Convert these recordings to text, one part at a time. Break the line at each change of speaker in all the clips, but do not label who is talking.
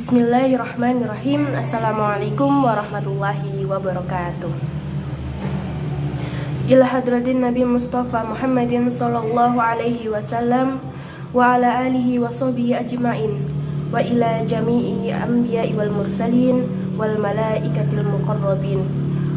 Bismillahirrahmanirrahim. Assalamualaikum warahmatullahi wabarakatuh. Ila hadratin Nabi Mustafa Muhammadin sallallahu alaihi wasallam wa ala alihi wa sahbihi ajma'in wa ila jami'i anbiya'i wal mursalin wal malaikatil muqarrabin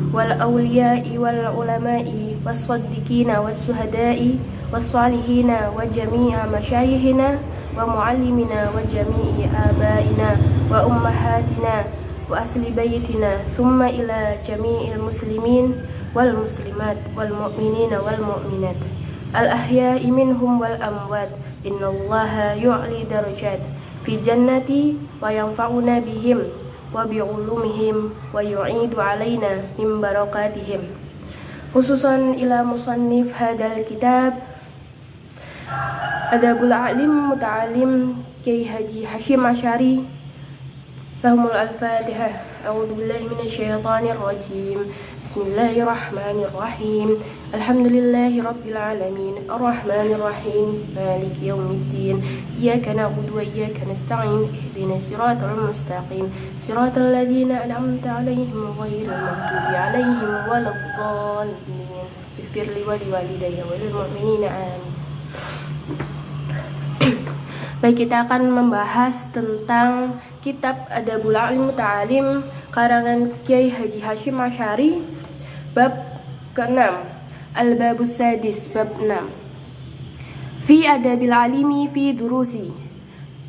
wal awliya'i wal ulama'i was saddiqina was suhada'i was salihina wa jami'a masyayikhina wa muallimina wa jami'i abaina wa ummahatina wa asli baitina thumma ila jami'il muslimin wal muslimat wal mu'minina wal mu'minat al ahya'i minhum wal amwat innallaha yu'li darajat fi jannati wa yanfa'una bihim wa bi'ulumihim wa yu'idu alaina min barakatihim khususan ila musannif hadal kitab Adabul Alim Muta'alim Kiai Haji Hashim Asy'ari lahumul al-Fatihah. A'udzu billahi minasyaitonir rajim. Bismillahirrahmanirrahim. Alhamdulillahi rabbil alamin. Arrahmanir rahim. Maliki yaumiddin. Iyyaka na'budu wa iyyaka nasta'in. Ihdinas siratal mustaqim. Siratal ladzina an'amta 'alaihim ghairil maghdubi 'alaihim waladdallin. Ighfirli wa liwalidayya wa lil mu'minina amin. Baik, kita akan membahas tentang kitab Adabul Alim Muta'alim karangan Kiai Haji Hashim Asy'ari bab ke-6, Al-Babus Sadis, bab 6. Fi Adabil Alimi fi Durusi,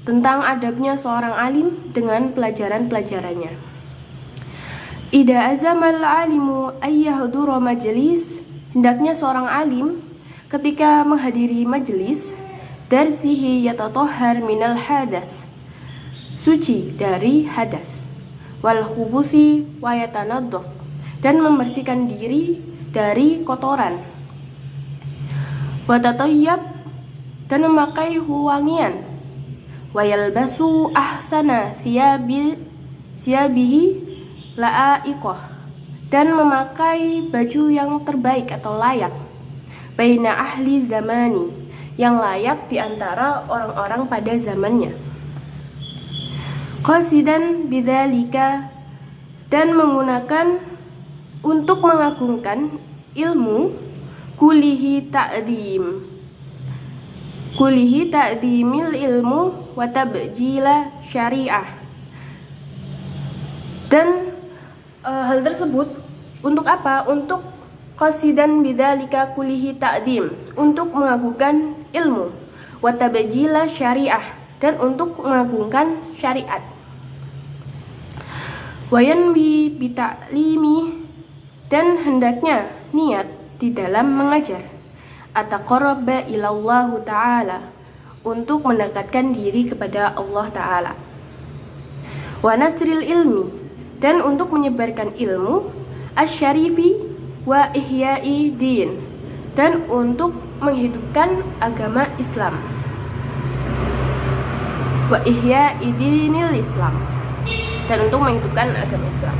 tentang adabnya seorang alim dengan pelajaran-pelajarannya. Ida azamal alimu ayyahdura majlis, hendaknya seorang alim ketika menghadiri majelis darsihi yatatohhar minal hadas, suci dari hadas, wal khubuthi wa yatanaddof, dan membersihkan diri dari kotoran, wa tatayyab, dan memakai wangian, wa yalbasu ahsana siyabihi la'aiqah, dan memakai baju yang terbaik atau layak, baina ahli zamani, yang layak di antara orang-orang pada zamannya. Qasidan bidzalika, dan menggunakan untuk mengagungkan ilmu kulihi ta'dimil ilmu wa tabjila syariah. Dan hal tersebut untuk apa? Untuk qasidan bidzalika kulihi ta'dim, untuk mengagungkan ilmu, wa tabjila syariah, dan untuk mengagungkan syariat. Wa yanwi bita'limi, dan hendaknya niat di dalam mengajar, ataqarraba ilallahu ta'ala, untuk mendekatkan diri kepada Allah ta'ala. Wa nasril ilmi, dan untuk menyebarkan ilmu, asyarifi wa ihya'i din, dan untuk menghidupkan agama Islam, wa ihya'i dinil Islam, dan untuk menghidupkan agama Islam,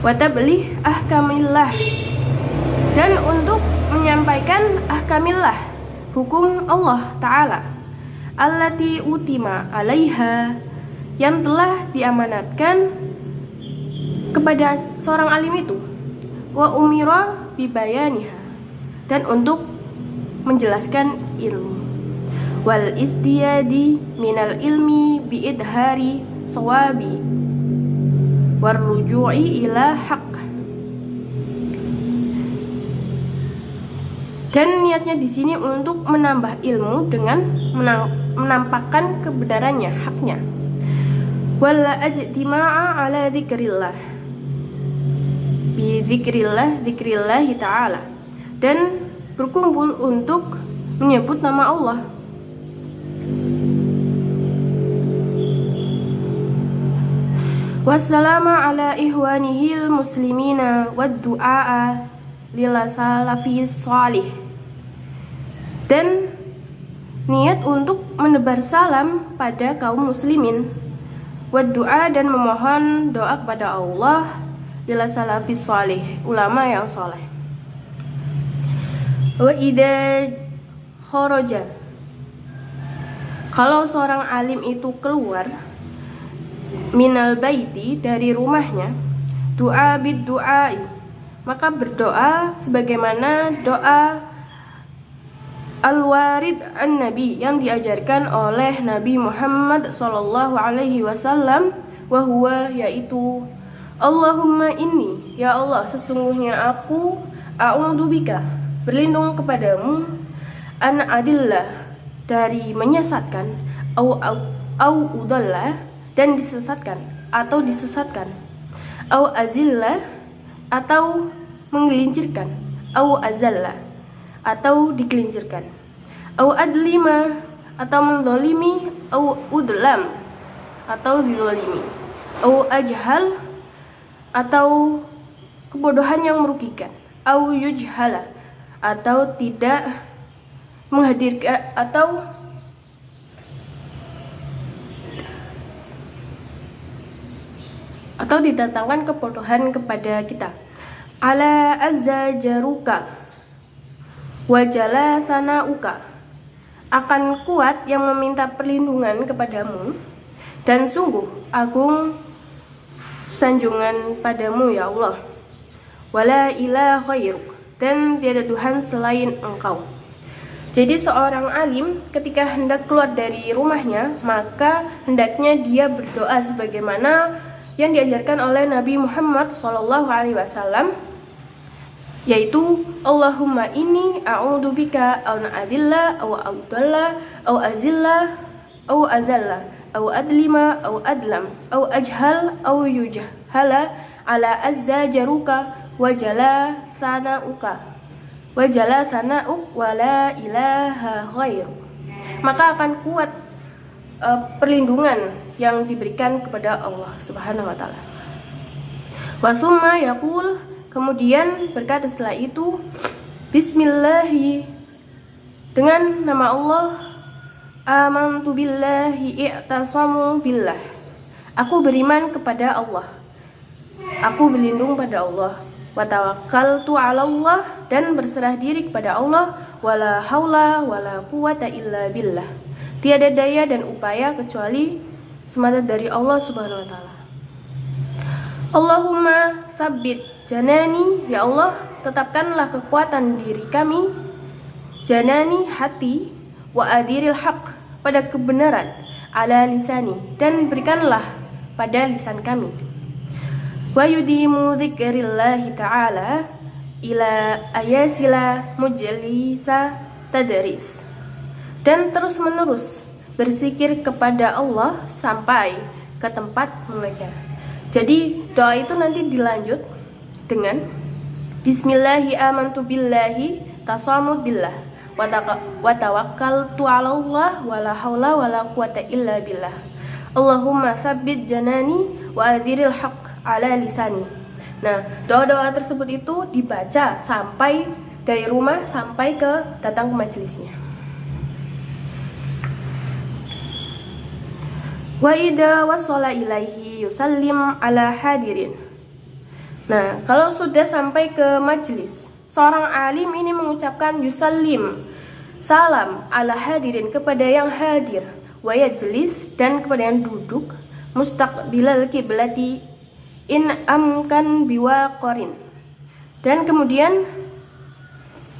wa tabligh ahkamillah, dan untuk menyampaikan ahkamillah, hukum Allah Ta'ala, allati utima alaiha, yang telah diamanatkan kepada seorang alim itu, wa umira bibayaniha, dan untuk menjelaskan ilmu, wal istiyadi minal ilmi biidhari sawabi war ruju'i ila haq, dan niatnya di sini untuk menambah ilmu dengan menampakkan kebenarannya, haknya, wal ajtima'a ala dzikrillah bi dzikrillah ta'ala, dan berkumpul untuk menyebut nama Allah. Wassalamu ala ihwanihil muslimina wad du'a lil salafi shalih, dan niat untuk menebar salam pada kaum muslimin, wad du'a, dan memohon doa kepada Allah, lil salafi shalih, ulama yang saleh. Wa idza kharaja, Kalau seorang alim itu keluar minal baiti, dari rumahnya, doa bid doa, maka berdoa sebagaimana doa al-warid an-nabi yang diajarkan oleh Nabi Muhammad sallallahu alaihi wasallam, wa huwa, yaitu Allahumma inni, ya Allah, sesungguhnya aku a'udzubika, berlindung kepadamu, an adillah, dari menyesatkan, au udallah, dan disesatkan atau disesatkan, au azillah, atau menggelincirkan, au azallah, atau digelincirkan, au adlima, atau menzalimi, au udlam, atau dizalimi, au ajhal, atau kebodohan yang merugikan, au yujhala, atau tidak menghadirkan, atau didatangkan kebodohan kepada kita. Ala azza jaruka wajala sanauka, akan kuat yang meminta perlindungan kepadamu, dan sungguh agung sanjungan padamu, ya Allah. Wala ilaha khairuk, dan tiada Tuhan selain Engkau. Jadi seorang alim ketika hendak keluar dari rumahnya, maka hendaknya dia berdoa sebagaimana yang diajarkan oleh Nabi Muhammad SAW, yaitu Allahumma inni a'udzubika an adilla aw udalla aw azilla aw azalla aw adlima aw adlam aw ajhal aw yujhala ala azza jaruka wajala sanauka wajala sanauk wala ilaha ghairu. Maka akan kuat perlindungan yang diberikan kepada Allah Subhanahu wa taala. Wa summa yaqul, kemudian berkata setelah itu, bismillahi, dengan nama Allah, amantu billahi i'tasamu billah, aku beriman kepada Allah, aku berlindung pada Allah, wa tawakkaltu 'ala Allah, dan berserah diri kepada Allah, wala haula wala quwata illa billah, tiada daya dan upaya kecuali semata dari Allah Subhanahu wa taala. Allahumma tsabbit janani, ya Allah, tetapkanlah kekuatan diri kami, janani, hati, wa adiril haq, pada kebenaran, ala lisani, dan berikanlah pada lisan kami, wa yudimu dzikrillahi ta'ala ila ayasila mujlisa tadris, dan terus menerus berzikir kepada Allah sampai ke tempat mengajar. Jadi doa itu nanti dilanjut dengan bismillahi amantu billahi tasamu billah wa tawakkaltu 'ala Allah wala haula wala quwata illa billah. Allahumma tsabbit janani wa adhiril haqq 'ala lisani. Nah, doa-doa tersebut itu dibaca sampai dari rumah sampai ke datang ke majelisnya. Wa idza wasala ilaihi yusallim ala hadirin. Nah, kalau sudah sampai ke majelis, seorang alim ini mengucapkan yusallim, salam, ala hadirin, kepada yang hadir, wa yajlis, dan kepada yang duduk, mustaqbilal kiblati in amkan biwaqarin, dan kemudian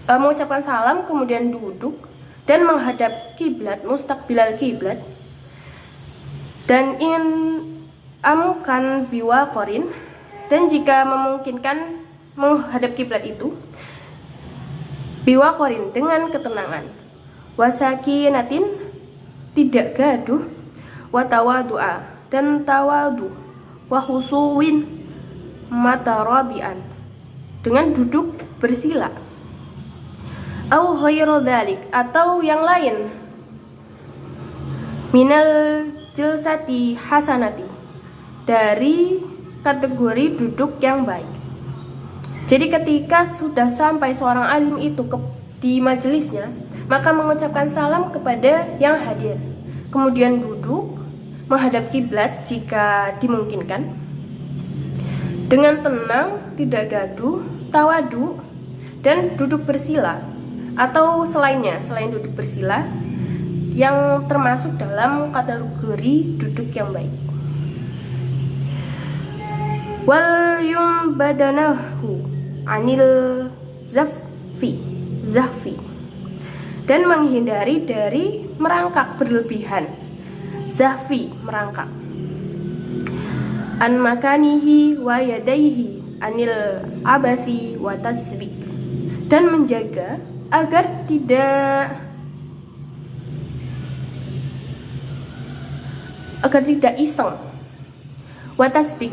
mengucapkan salam, kemudian duduk dan menghadap kiblat, mustaqbilal kiblat, dan in amkan biwaqarin, dan jika memungkinkan menghadap kiblat itu, biwaqarin, dengan ketenangan, wasakinatin, tidak gaduh, watawadu'a, dan tawadu, wahusuwin, matarabian, dengan duduk bersila, au ghairu dzalik, atau yang lain, minal jilsati hasanati, dari kategori duduk yang baik. Jadi ketika sudah sampai seorang alim itu di majelisnya, maka mengucapkan salam kepada yang hadir, kemudian duduk menghadap kiblat jika dimungkinkan, dengan tenang, tidak gaduh, tawadu, dan duduk bersila, atau selainnya, selain duduk bersila, yang termasuk dalam kategori duduk yang baik. Wal yumbadanahu anil zahfi, dan menghindari dari merangkak berlebihan. Zahfi, merangkak. An makanihi wa yadaihi anil abasi wa tasbik, dan menjaga agar tidak iseng. Wa tasbik,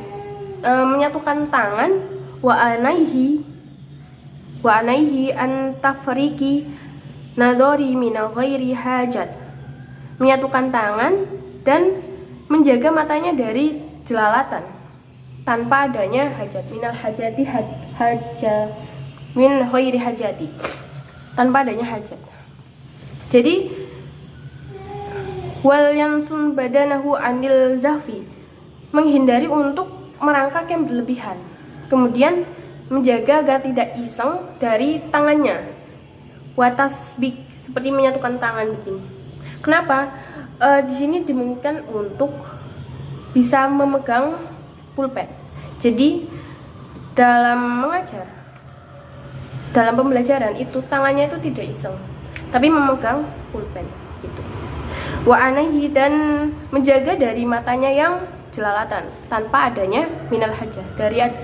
menyatukan tangan. Wa anaihi an tafriki nadori min ghairi hajat, menyatukan tangan dan menjaga matanya dari jelalatan tanpa adanya hajat. Minal hajati min ghairi hajati, tanpa adanya hajat. Jadi wal yansun badanahu anil zahfi, menghindari untuk merangkak yang berlebihan. Kemudian menjaga agar tidak iseng dari tangannya. Watasbik, seperti menyatukan tangan begini. Kenapa? Di sini dimungkinkan untuk bisa memegang pulpen. Jadi dalam mengajar, dalam pembelajaran itu tangannya itu tidak iseng, tapi memegang pulpen itu. Wa anaihi, dan menjaga dari matanya yang jelalatan tanpa adanya minal hajat,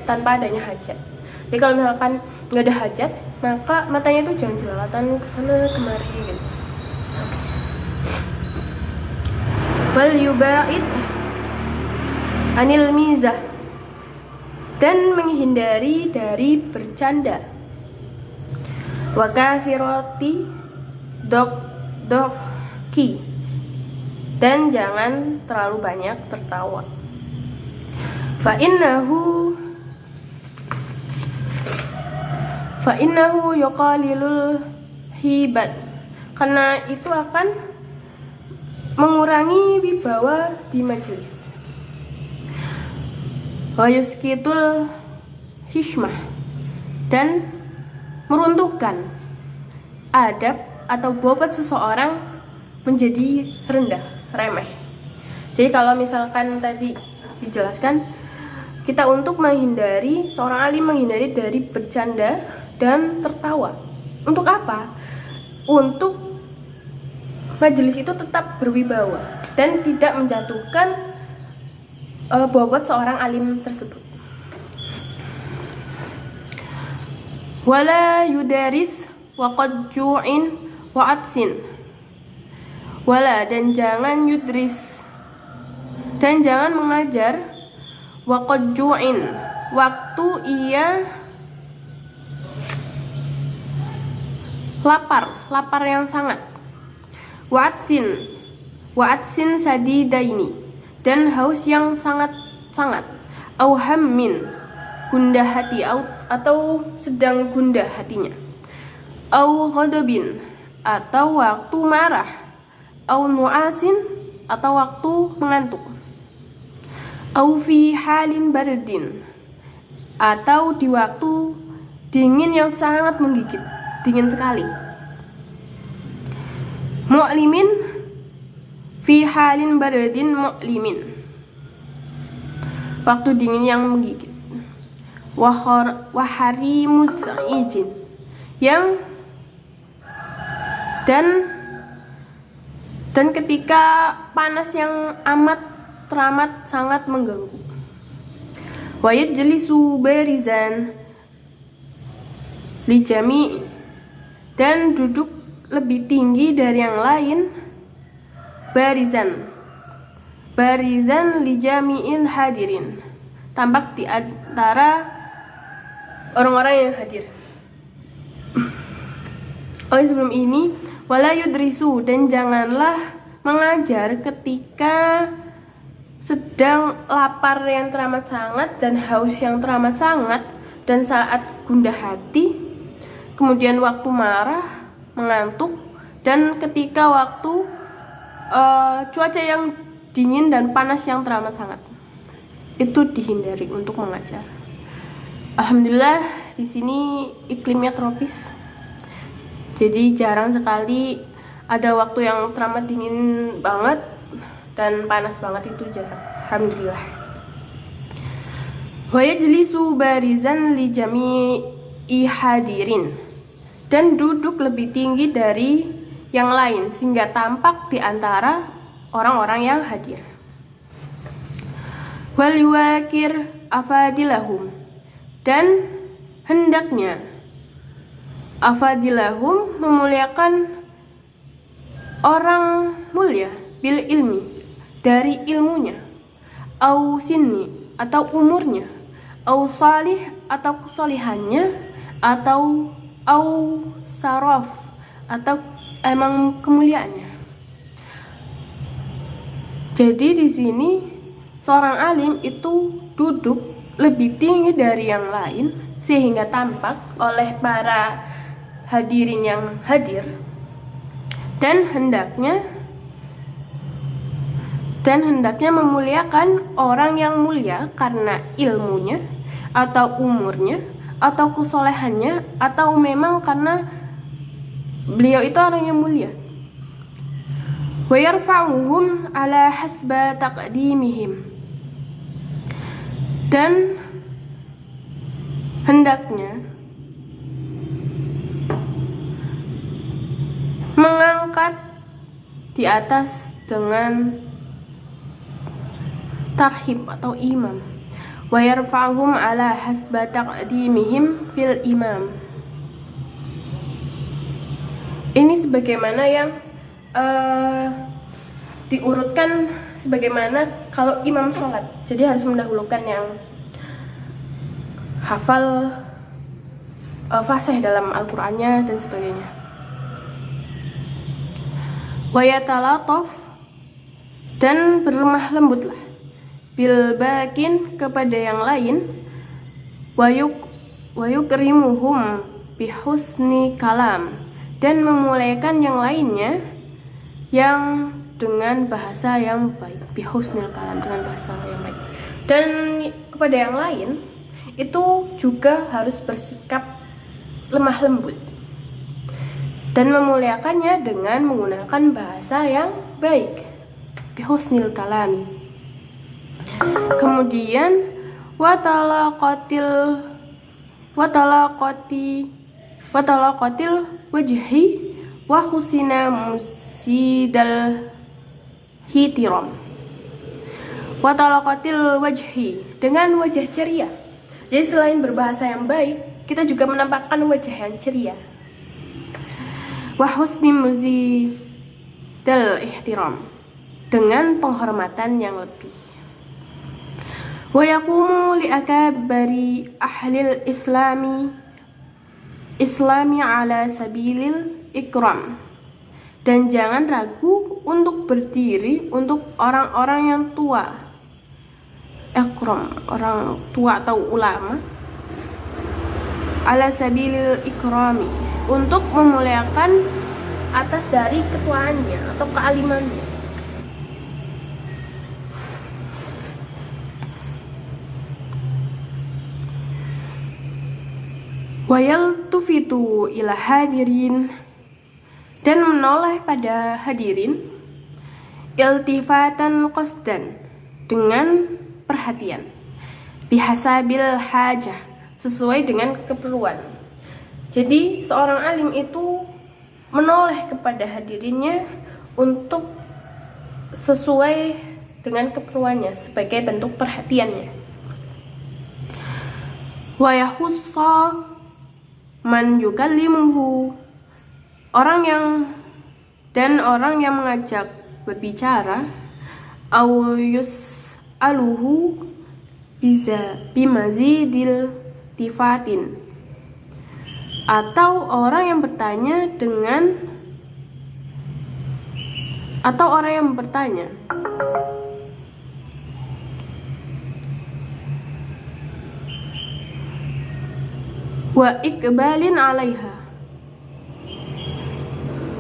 tanpa adanya hajat. Jadi kalau misalkan nggak ada hajat, maka matanya itu jangan jelalatan kesana kemari gitu. Wal yubaid anil mizah, dan menghindari dari bercanda. Wa kathirati doki, dan jangan terlalu banyak tertawa. Fa innahu yuqalilul hibat, karena itu akan mengurangi wibawa di majelis. Wa yuskitul hishmah, dan meruntuhkan adab atau bobot seseorang menjadi rendah, remeh. Jadi kalau misalkan tadi dijelaskan, kita untuk menghindari, seorang alim menghindari dari bercanda dan tertawa. Untuk apa? Untuk majelis itu tetap berwibawa dan tidak menjatuhkan bobot seorang alim tersebut. Wala yudaris wa qad ju'in wa atsin. Wala, dan jangan yudris, dan jangan mengajar, wa qad ju'in, waktu ia lapar yang sangat. Wa atsin sadidaini, dan haus yang sangat. Au hammin, gundah hati, atau sedang gundah hatinya. Au ghadabin, atau waktu marah. Au nu'asin, atau waktu mengantuk. Au fi halin bardin, atau di waktu dingin yang sangat menggigit, dingin sekali. Mu'limin, fi halin bardin mu'limin, waktu dingin yang menggigit. Waharimus ijin, yang dan ketika panas yang teramat sangat mengganggu. Wa yajlisu barizan li jami', dan duduk lebih tinggi dari yang lain. Barizan li jami'il hadirin, tampak di antara orang-orang yang hadir. Sebelum ini, wala yudrisu, dan janganlah mengajar ketika sedang lapar yang teramat sangat dan haus yang teramat sangat, dan saat gundah hati, kemudian waktu marah, mengantuk, dan ketika waktu cuaca yang dingin dan panas yang teramat sangat. Itu dihindari untuk mengajar. Alhamdulillah di sini iklimnya tropis. Jadi jarang sekali ada waktu yang teramat dingin banget dan panas banget, itu jarang. Alhamdulillah. Wa yajlisu barizan li jami'i hadirin, dan duduk lebih tinggi dari yang lain sehingga tampak di antara orang-orang yang hadir. Wal yuwakir afadilahum, dan hendaknya afadilahum memuliakan orang mulia bil ilmi, dari ilmunya, au sinni, atau umurnya, au salih, atau kesolihannya, atau au saraf, atau emang kemuliaannya. Jadi di sini seorang alim itu duduk lebih tinggi dari yang lain sehingga tampak oleh para hadirin yang hadir, dan hendaknya memuliakan orang yang mulia karena ilmunya, atau umurnya, atau kesolehannya, atau memang karena beliau itu orang yang mulia. Wa yarfa'uhum ala hasba taqdimihim, dan hendaknya mengangkat di atas dengan tarhib atau imam. Wa yarfa'uhum ala hasba taqdimihim fil imam. Ini sebagaimana yang diurutkan sebagaimana kalau imam sholat. Jadi harus mendahulukan yang hafal fasih dalam Al-Qur'annya dan sebagainya. Wa yatalataf, dan berlemah lembutlah, bil bakin, kepada yang lain, wa yukrimuhum bihusni kalam, dan memuliakan yang lainnya yang dengan bahasa yang baik, bihusnil kalam, dengan bahasa yang baik. Dan kepada yang lain itu juga harus bersikap lemah lembut dan memuliakannya dengan menggunakan bahasa yang baik, bihusnil kalami. Kemudian watalaqatil wajhi wa husina musidal hitiram. Watalaqatil wajhi, dengan wajah ceria. Jadi selain berbahasa yang baik, kita juga menampakkan wajah yang ceria. Wa husni muzidal ihtiram, dengan penghormatan yang lebih. Wa yaqumu li akabari ahlil islami ala sabilil ikram, dan jangan ragu untuk berdiri untuk orang-orang yang tua, ikram, orang tua atau ulama, ala sabilil ikrami, untuk memuliakan atas dari ketuaannya atau kealimannya. Wa yaltufitu ila hadirin, dan menoleh pada hadirin, iltifatan qasdan, dengan perhatian, bihasabil hajah, sesuai dengan keperluan. Jadi seorang alim itu menoleh kepada hadirinnya untuk sesuai dengan keperluannya, sebagai bentuk perhatiannya. Wa yahussa man yukallimuhu, orang yang mengajak berbicara, au yus'aluhu bimazidil tifatin, atau orang yang bertanya wa ikbalin alaiha,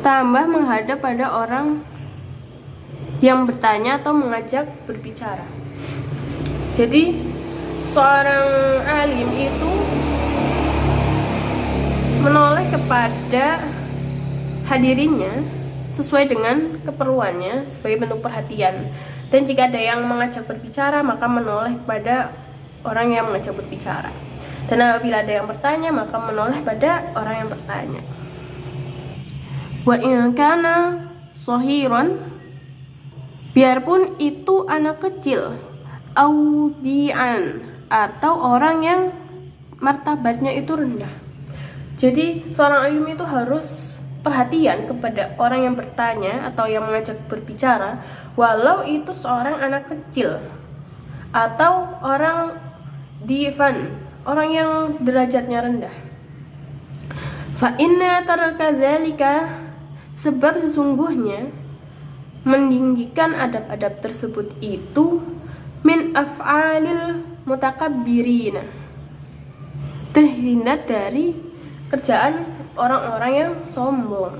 tambah menghadap pada orang yang bertanya atau mengajak berbicara. Jadi seorang alim itu menoleh kepada hadirinnya sesuai dengan keperluannya sebagai bentuk perhatian. Dan jika ada yang mengajak berbicara, maka menoleh kepada orang yang mengajak berbicara. Dan apabila ada yang bertanya, maka menoleh pada orang yang bertanya. Wa in kana shahiran, biarpun itu anak kecil, audian, atau orang yang martabatnya itu rendah. Jadi seorang alim itu harus perhatian kepada orang yang bertanya atau yang mengajak berbicara, walau itu seorang anak kecil atau orang divan, orang yang derajatnya rendah. Fa inna taraka dzalika, sebab sesungguhnya meninggikan adab-adab tersebut itu min af'alil mutakabbirina, terhindar dari kerjaan orang-orang yang sombong.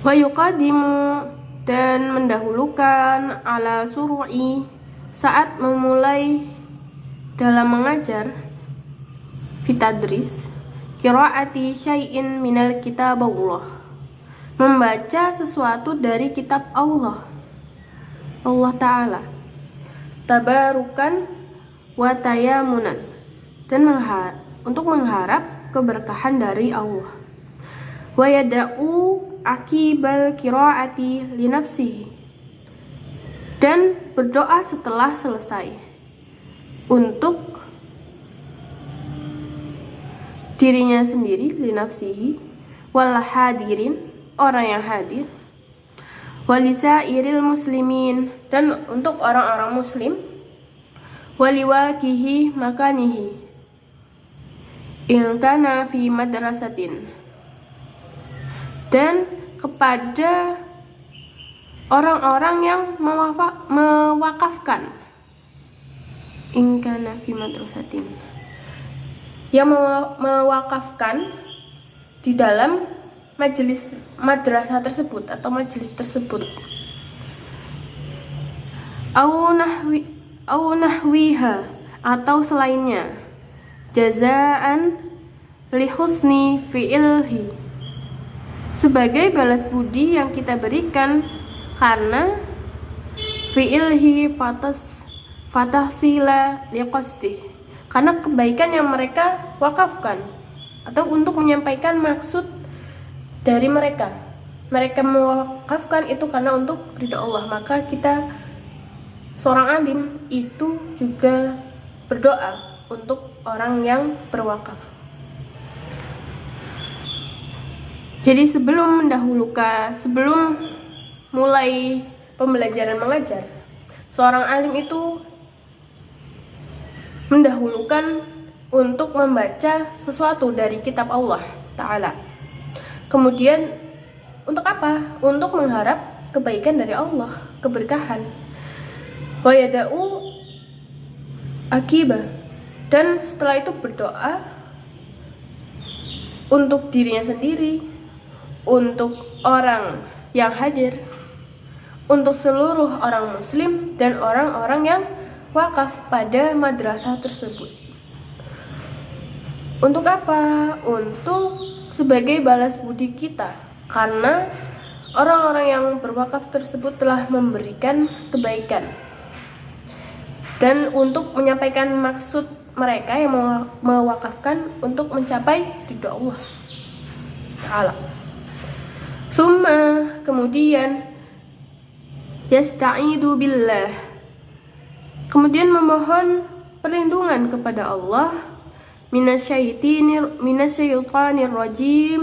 Wa yuqadimu, dan mendahulukan ala sur'i, saat memulai dalam mengajar, fitadris qiraati syai'in minal kitab Allah, membaca sesuatu dari kitab Allah Ta'ala, tabarukan wa tayamunan, dan untuk mengharap keberkahan dari Allah. Wa yada'u akibal qiraati li nafsihi, dan berdoa setelah selesai untuk dirinya sendiri, li nafsihi, wal hadirin, orang yang hadir, walisairil muslimin, dan untuk orang-orang muslim, waliwakihi makanihi in kana fi madrasatin, dan kepada orang-orang yang mewakafkan, in kana fi madrasatin, yang mewakafkan di dalam majelis madrasah tersebut atau majelis tersebut, au nahwiha, atau selainnya, jazaan li husni fi'ilhi, sebagai balas budi yang kita berikan karena fi'ilhi fatahsila liqasdih, karena kebaikan yang mereka wakafkan atau untuk menyampaikan maksud dari mereka mewakafkan itu karena untuk ridha Allah. Maka kita, seorang alim itu juga berdoa untuk orang yang berwakaf. Jadi sebelum mulai pembelajaran mengajar, seorang alim itu mendahulukan untuk membaca sesuatu dari kitab Allah Ta'ala. Kemudian untuk apa? Untuk mengharap kebaikan dari Allah, keberkahan. Wa yada'u akibah, dan setelah itu berdoa untuk dirinya sendiri, untuk orang yang hadir, untuk seluruh orang muslim dan orang-orang yang wakaf pada madrasah tersebut. Untuk apa? Untuk sebagai balas budi kita, karena orang-orang yang berwakaf tersebut telah memberikan kebaikan, dan untuk menyampaikan maksud mereka yang mewakafkan untuk mencapai ridha Allah Ta'ala. Summa, kemudian, yasta'idu billah, kemudian memohon perlindungan kepada Allah, minasyaitonir rajim,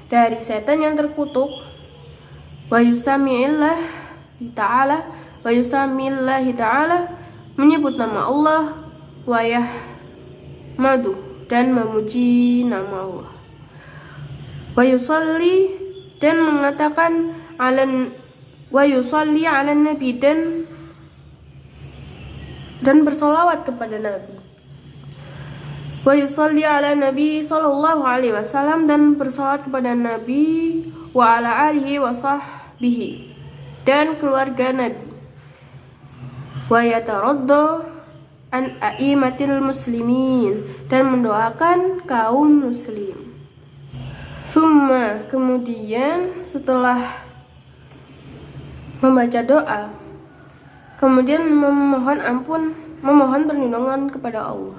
dari setan yang terkutuk, wa yusamillah ta'ala, menyebut nama Allah, wa yahmadu, dan memuji nama Allah, wa yusalli, dan mengatakan wa yusalli ala nabi, dan bersolawat kepada Nabi, wa yusalli ala nabi sallallahu alaihi wasallam, dan bersolawat kepada Nabi, wa ala alihi wa sahbihi, dan keluarga Nabi, wa yataradda an a'immatil muslimin, dan mendoakan kaum muslim. Summa, kemudian setelah membaca doa, kemudian memohon perlindungan kepada Allah,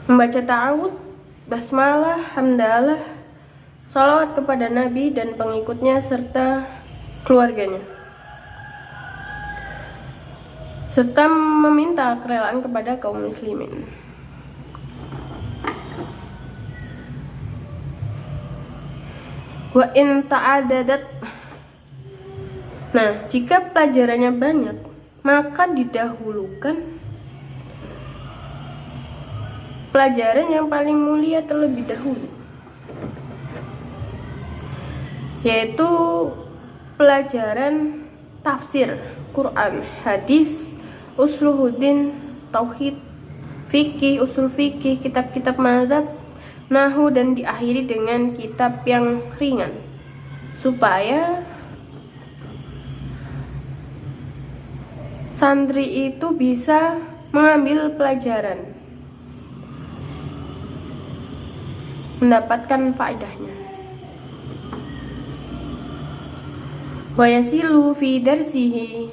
membaca ta'awud, basmalah, hamdalah, salawat kepada Nabi dan pengikutnya serta keluarganya, serta meminta kerelaan kepada kaum muslimin. Wa in ta'adadat. Nah, jika pelajarannya banyak, maka didahulukan pelajaran yang paling mulia terlebih dahulu, yaitu pelajaran tafsir, Quran, hadis, usuluddin, tauhid, fikih, usul fikih, kitab-kitab mazhab, nahu, dan diakhiri dengan kitab yang ringan supaya santri itu bisa mengambil pelajaran, mendapatkan faedahnya. Wa yasilu fi darsihi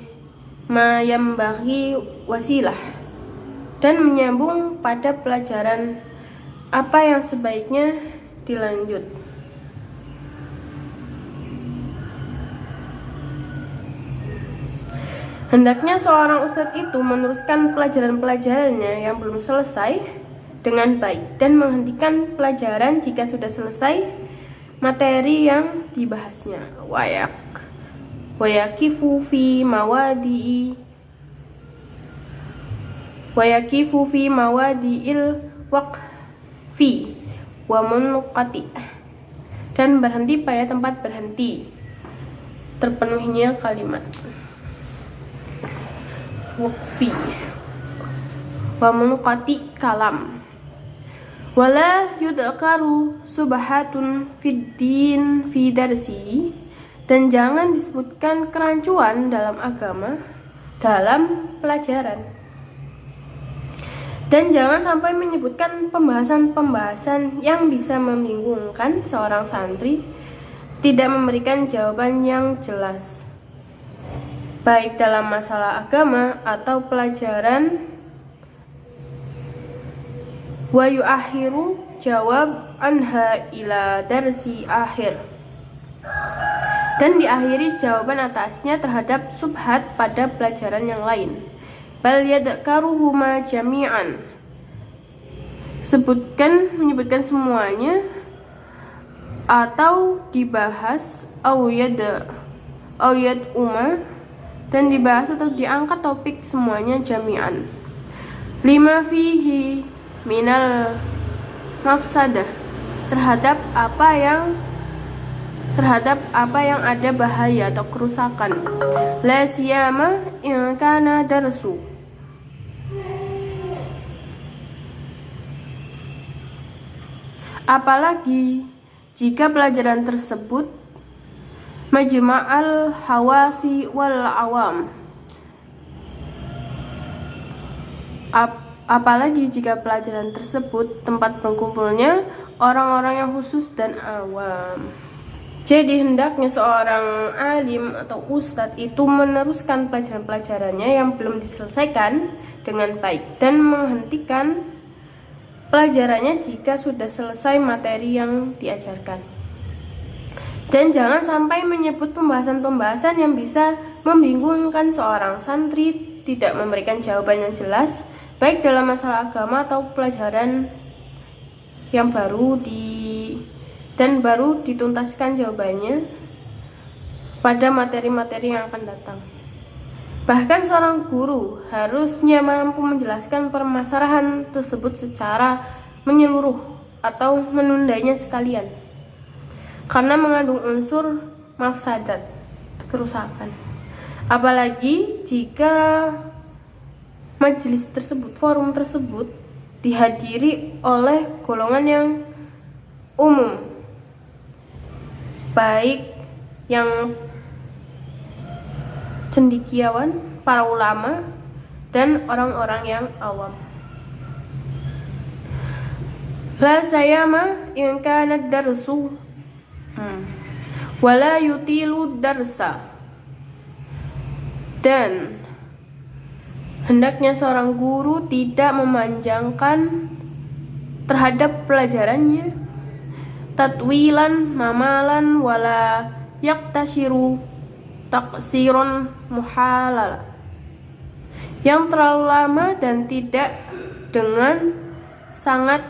ma yambaghi wasilah, dan menyambung pada pelajaran apa yang sebaiknya dilanjut. Hendaknya seorang ustadz itu meneruskan pelajaran-pelajarannya yang belum selesai dengan baik dan menghentikan pelajaran jika sudah selesai materi yang dibahasnya. Wayakifu fi mawadi'il waqfi wa munqati, dan berhenti pada tempat berhenti terpenuhinya kalimat waqfi wa munqati kalam. Wala yudhkaru subhatun fid din fi darsi, dan jangan disebutkan kerancuan dalam agama dalam pelajaran, dan jangan sampai menyebutkan pembahasan-pembahasan yang bisa membingungkan seorang santri, tidak memberikan jawaban yang jelas, baik dalam masalah agama atau pelajaran. Wa yu'akhiru jawab anha ila darsi akhir, dan diakhiri jawaban atasnya terhadap subhat pada pelajaran yang lain. Bal yadkaruhuma jami'an, menyebutkan semuanya, atau dibahas au yad'uma, dan dibahas atau diangkat topik semuanya jami'an. Lima fihi minal mafsadah, terhadap apa yang ada bahaya atau kerusakan. La siyama in kana darsu, apalagi jika pelajaran tersebut majma'al hawasi wal awam, apalagi jika pelajaran tersebut tempat berkumpulnya orang-orang yang khusus dan awam. Jadi hendaknya seorang alim atau ustadz itu meneruskan pelajaran-pelajarannya yang belum diselesaikan dengan baik dan menghentikan pelajarannya jika sudah selesai materi yang diajarkan. Dan jangan sampai menyebut pembahasan-pembahasan yang bisa membingungkan seorang santri, tidak memberikan jawaban yang jelas, baik dalam masalah agama atau pelajaran yang baru dituntaskan jawabannya pada materi-materi yang akan datang. Bahkan seorang guru harusnya mampu menjelaskan permasalahan tersebut secara menyeluruh atau menundanya sekalian, karena mengandung unsur mafsadat, kerusakan. Apalagi jika majelis tersebut, forum tersebut dihadiri oleh golongan yang umum, baik yang cendekiawan, para ulama, dan orang-orang yang awam. La sayama in kana darsu wala yutilu darsa. Dan hendaknya seorang guru tidak memanjangkan terhadap pelajarannya, tatwilan mamalan wala yaktasiru taksiron muhalala, yang terlalu lama dan tidak dengan sangat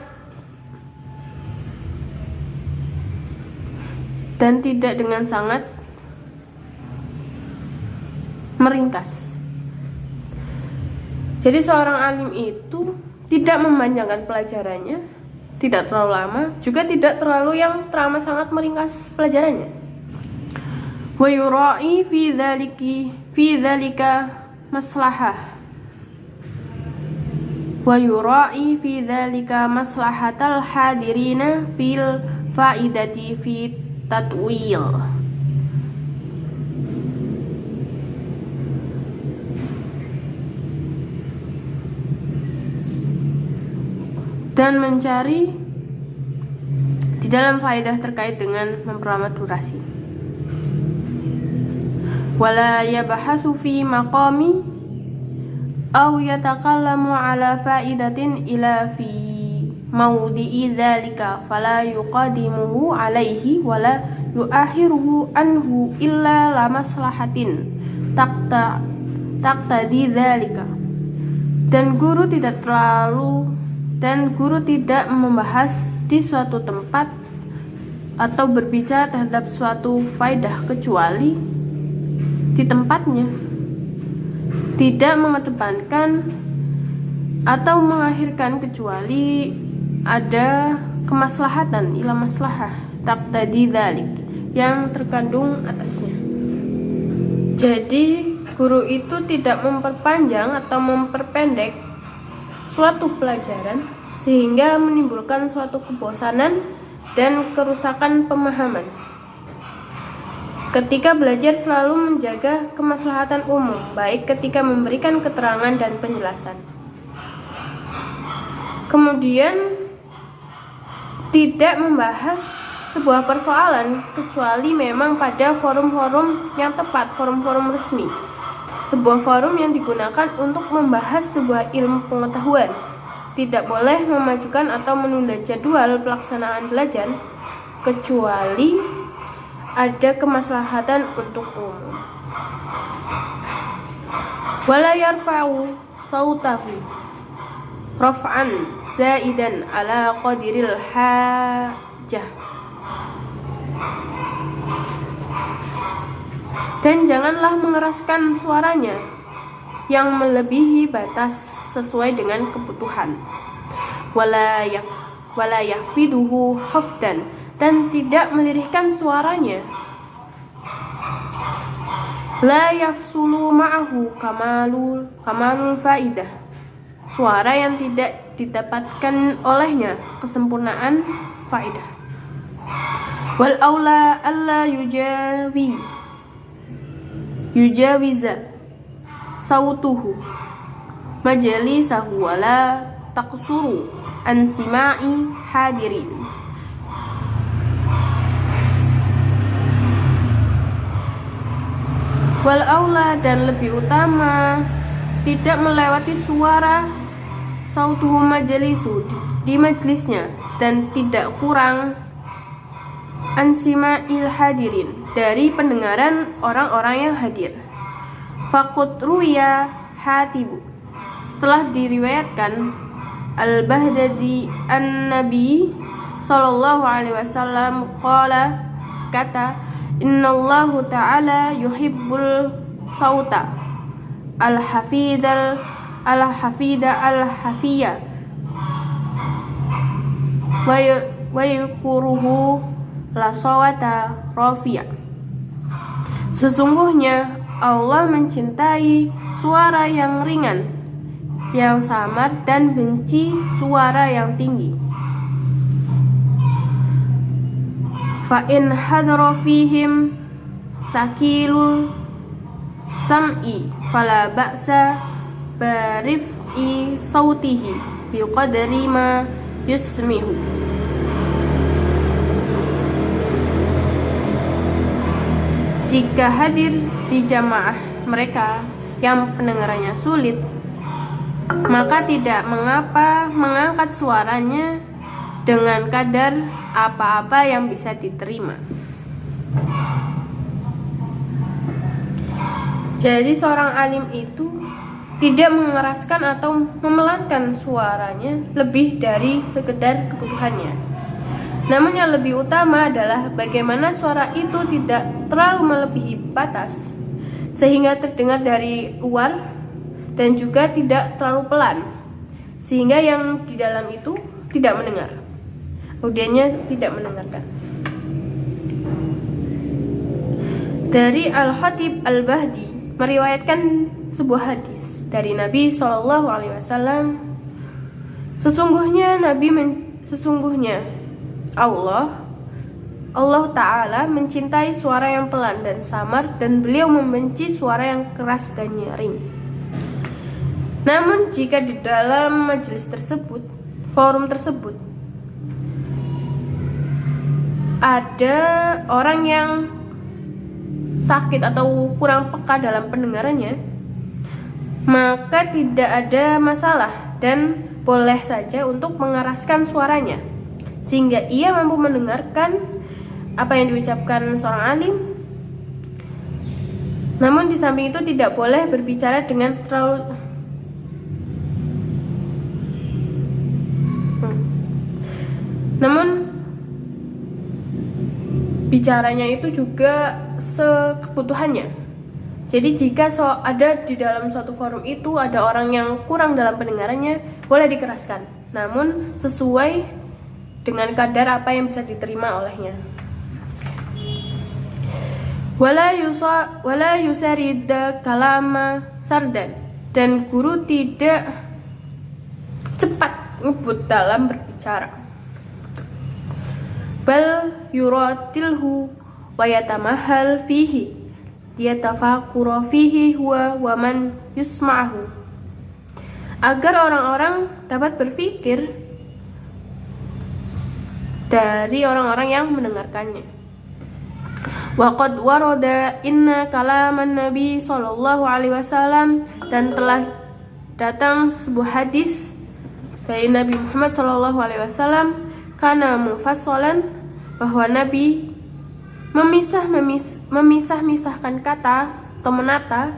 meringkas. Jadi seorang alim itu tidak memanjangkan pelajarannya, tidak terlalu lama, juga tidak terlalu yang teramat sangat meringkas pelajarannya. Wa yura'i fi dzalika maslahah. Wa yura'i fi dzalika maslahatal hadirina fil faidati fi tatwil. Dan mencari di dalam faedah terkait dengan memperlama durasi. Wala yabahasu fi maqami aw yatakallamu ala faidatin ila fi mawdi'i dzalika fala yuqadimuhu alaihi wala yuakhiruhu anhu illa la maslahatin taqtadi dzalika. Dan guru tidak membahas di suatu tempat atau berbicara terhadap suatu faedah kecuali di tempatnya, tidak mengedepankan atau mengakhirkan kecuali ada kemaslahatan ila maslahah taqtadi dzalik yang terkandung atasnya. Jadi guru itu tidak memperpanjang atau memperpendek suatu pelajaran sehingga menimbulkan suatu kebosanan dan kerusakan pemahaman. Ketika belajar selalu menjaga kemaslahatan umum, baik ketika memberikan keterangan dan penjelasan. Kemudian tidak membahas sebuah persoalan kecuali memang pada forum-forum yang tepat, forum-forum resmi. Sebuah forum yang digunakan untuk membahas sebuah ilmu pengetahuan. Tidak boleh memajukan atau menunda jadwal pelaksanaan belajar kecuali ada kemaslahatan untuk umum. Wala yarfa'u sautahu raf'an zaidan ala qadiril hajah. Dan janganlah mengeraskan suaranya yang melebihi batas sesuai dengan kebutuhan. Wala yahfiduhu hafdan, dan tidak melirihkan suaranya. La yafsulu ma'ahu kamalul faidah, suara yang tidak didapatkan olehnya kesempurnaan faidah. Wal aula alla yujawiza sautuhu majalisahu wala taqsuru an sima'i hadirin. Wal aula, dan lebih utama tidak melewati suara sautuhu majalisu di majelisnya, dan tidak kurang ansima'il hadirin dari pendengaran orang-orang yang hadir. Faqut ruya Hatibu, setelah diriwayatkan Al-Baghdadi an-Nabi sallallahu alaihi wasallam qala, kata, innallahu ta'ala yuhibbul sauta al-hafida al-hafiyya wa yukuruhu la sawata rafiya. Sesungguhnya Allah mencintai suara yang ringan, yang samar, dan benci suara yang tinggi. Fa in hadara fihim sakilul sam'i fala ba'sa barif'i sautihi biqadri ma yusmi'u. Jika hadir di jamaah mereka yang pendengarannya sulit, maka tidak mengapa mengangkat suaranya dengan kadar apa-apa yang bisa diterima. Jadi seorang alim itu tidak mengeraskan atau memelankan suaranya lebih dari sekedar kebutuhannya. Namun yang lebih utama adalah bagaimana suara itu tidak terlalu melebihi batas sehingga terdengar dari luar dan juga tidak terlalu pelan sehingga yang di dalam itu tidak mendengar, audiennya tidak mendengarkan. Dari Al-Khatib Al-Bahdi meriwayatkan sebuah hadis dari Nabi SAW. Sesungguhnya Allah Ta'ala mencintai suara yang pelan dan samar, dan beliau membenci suara yang keras dan nyaring. Namun jika di dalam majelis tersebut, forum tersebut, ada orang yang sakit atau kurang peka dalam pendengarannya, maka tidak ada masalah dan boleh saja untuk mengeraskan suaranya sehingga ia mampu mendengarkan apa yang diucapkan seorang alim. Namun di samping itu tidak boleh berbicara dengan terlalu Namun bicaranya itu juga sekebutuhannya. Jadi jika ada di dalam suatu forum itu ada orang yang kurang dalam pendengarannya, boleh dikeraskan, namun sesuai dengan kadar apa yang bisa diterima olehnya. Wala yusarid kalama sardan, dan guru tidak cepat ngebut dalam berbicara. Bal yuratilhu wa yatamahal fihi, yatafakura fihi huwa wa man yusma'ahu, agar orang-orang dapat berpikir dari orang-orang yang mendengarkannya. Wa qad warada inna kalaman Nabi sallallahu alaihi wasallam, dan telah datang sebuah hadis dari Nabi Muhammad sallallahu alaihi wasallam, kana mufassalan, bahwa Nabi memisahkan kata atau menata,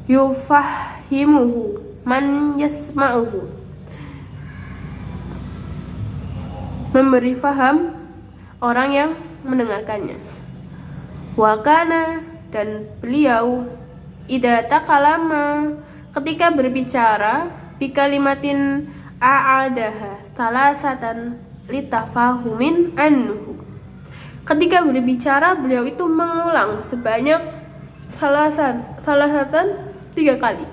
yufahimuhu man yasma'uhu, memberi faham orang yang mendengarkannya. Wakana, dan beliau, idza takalama, ketika berbicara, bikalimatin a'adaha salasatan litafahumin anhu, ketika berbicara beliau itu mengulang sebanyak salasatan 3 kali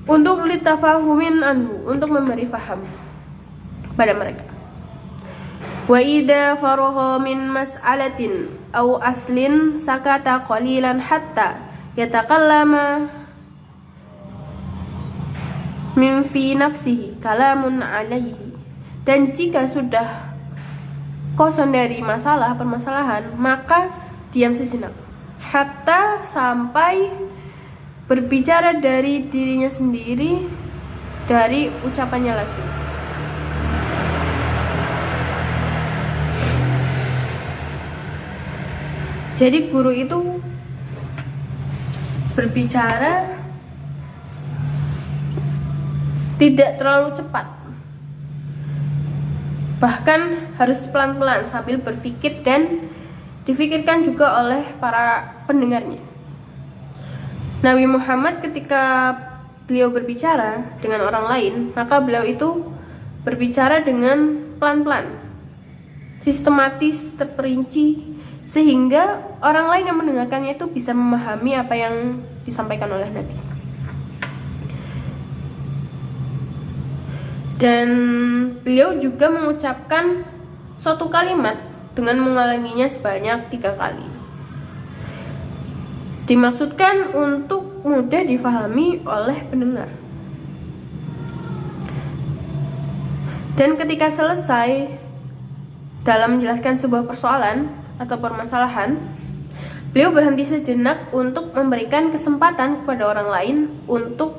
untuk litafahumin anhu, untuk memberi faham pada mereka. Wa idza faragha min mas'alatin aw aslin sakata qalilan hatta yatakallama min fi nafsihi kalamun alaihi, dan jika sudah kosong dari permasalahan, maka diam sejenak hatta sampai berbicara dari dirinya sendiri, dari ucapannya lagi. Jadi guru itu berbicara tidak terlalu cepat, bahkan harus pelan-pelan sambil berpikir dan difikirkan juga oleh para pendengarnya. Nabi Muhammad ketika beliau berbicara dengan orang lain, maka beliau itu berbicara dengan pelan-pelan, sistematis, terperinci, sehingga orang lain yang mendengarkannya itu bisa memahami apa yang disampaikan oleh Nabi. Dan beliau juga mengucapkan suatu kalimat dengan mengulanginya sebanyak 3 kali. Dimaksudkan untuk mudah difahami oleh pendengar. Dan ketika selesai dalam menjelaskan sebuah persoalan atau permasalahan, beliau berhenti sejenak untuk memberikan kesempatan kepada orang lain untuk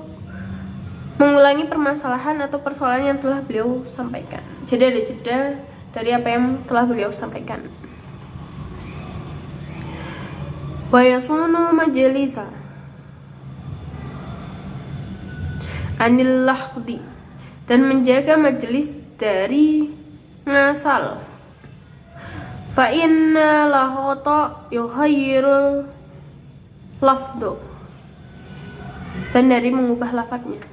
mengulangi permasalahan atau persoalan yang telah beliau sampaikan. Jadi ada jeda dari apa yang telah beliau sampaikan. Wa yasunu majlisa anil lahdi, dan menjaga majelis dari ngasal. Fa inna lahata yukhayyirul lafdu, dan dari mengubah lafadznya.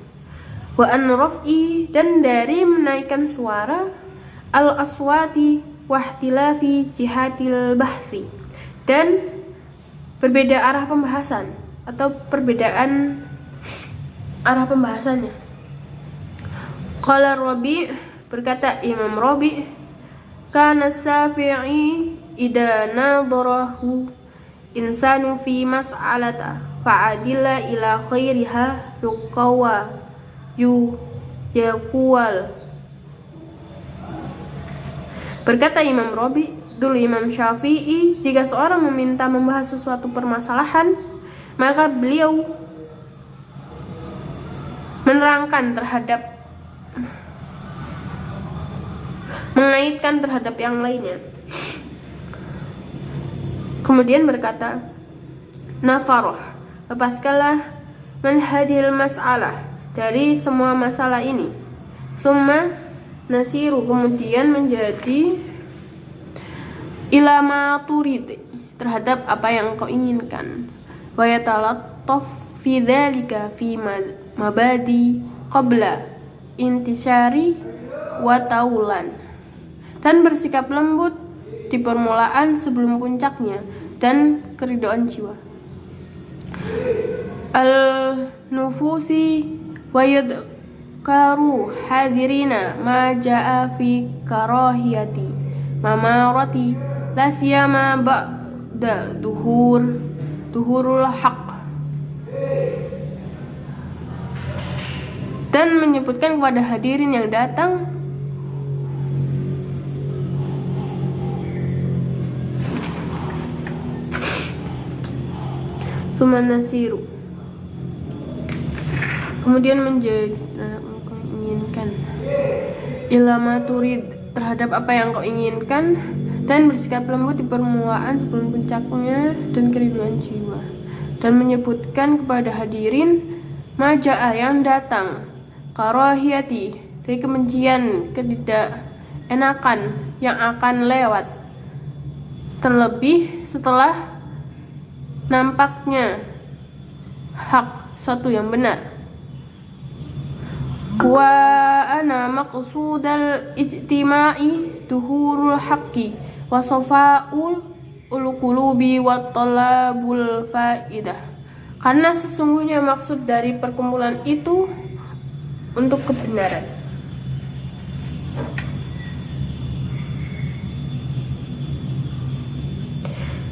Wa an raf'i, dan dari menaikkan suara. Al aswati wahtilafi jihatil bahsi, dan berbeda arah pembahasan atau perbedaan arah pembahasannya. Qala Rabi', berkata Imam Rabi', kana Syafi'i idza nadarahu insanu fi mas'alata fa'adila ila khairiha yakuwal. Berkata Imam Rabi', dulu Imam Syafi'i, jika seorang meminta membahas sesuatu permasalahan, maka beliau menerangkan terhadap, mengaitkan terhadap yang lainnya. Kemudian berkata, nafaroh, lepaskanlah manhadil mas'alah, dari semua masalah ini. Summa nasiru, kemudian menjadi ilama turid, terhadap apa yang kau inginkan. Wa yatalattaf fi dzalika fi mabadi qabla intisari wa taulan, dan bersikap lembut di permulaan sebelum puncaknya dan keridoan jiwa. Al nufusi wa yudkaru hadirina ma jaa fi karahiyati mamarati la siyama ba'da duhurul haq, dan menyebutkan kepada hadirin yang datang sumanasiru, kemudian menginginkan ilama turid, terhadap apa yang kau inginkan, dan bersikap lembut di permulaan sebelum puncaknya dan keriduan jiwa, dan menyebutkan kepada hadirin majaa, yang datang, karahiyati, dari kebencian, ketidakenakan yang akan lewat, terlebih setelah nampaknya hak, suatu yang benar. Wa ana maqsudal ijtima'i duhurul haqqi wa safa'ul qulubi wa talabul faidah, karena sesungguhnya maksud dari perkumpulan itu untuk kebenaran.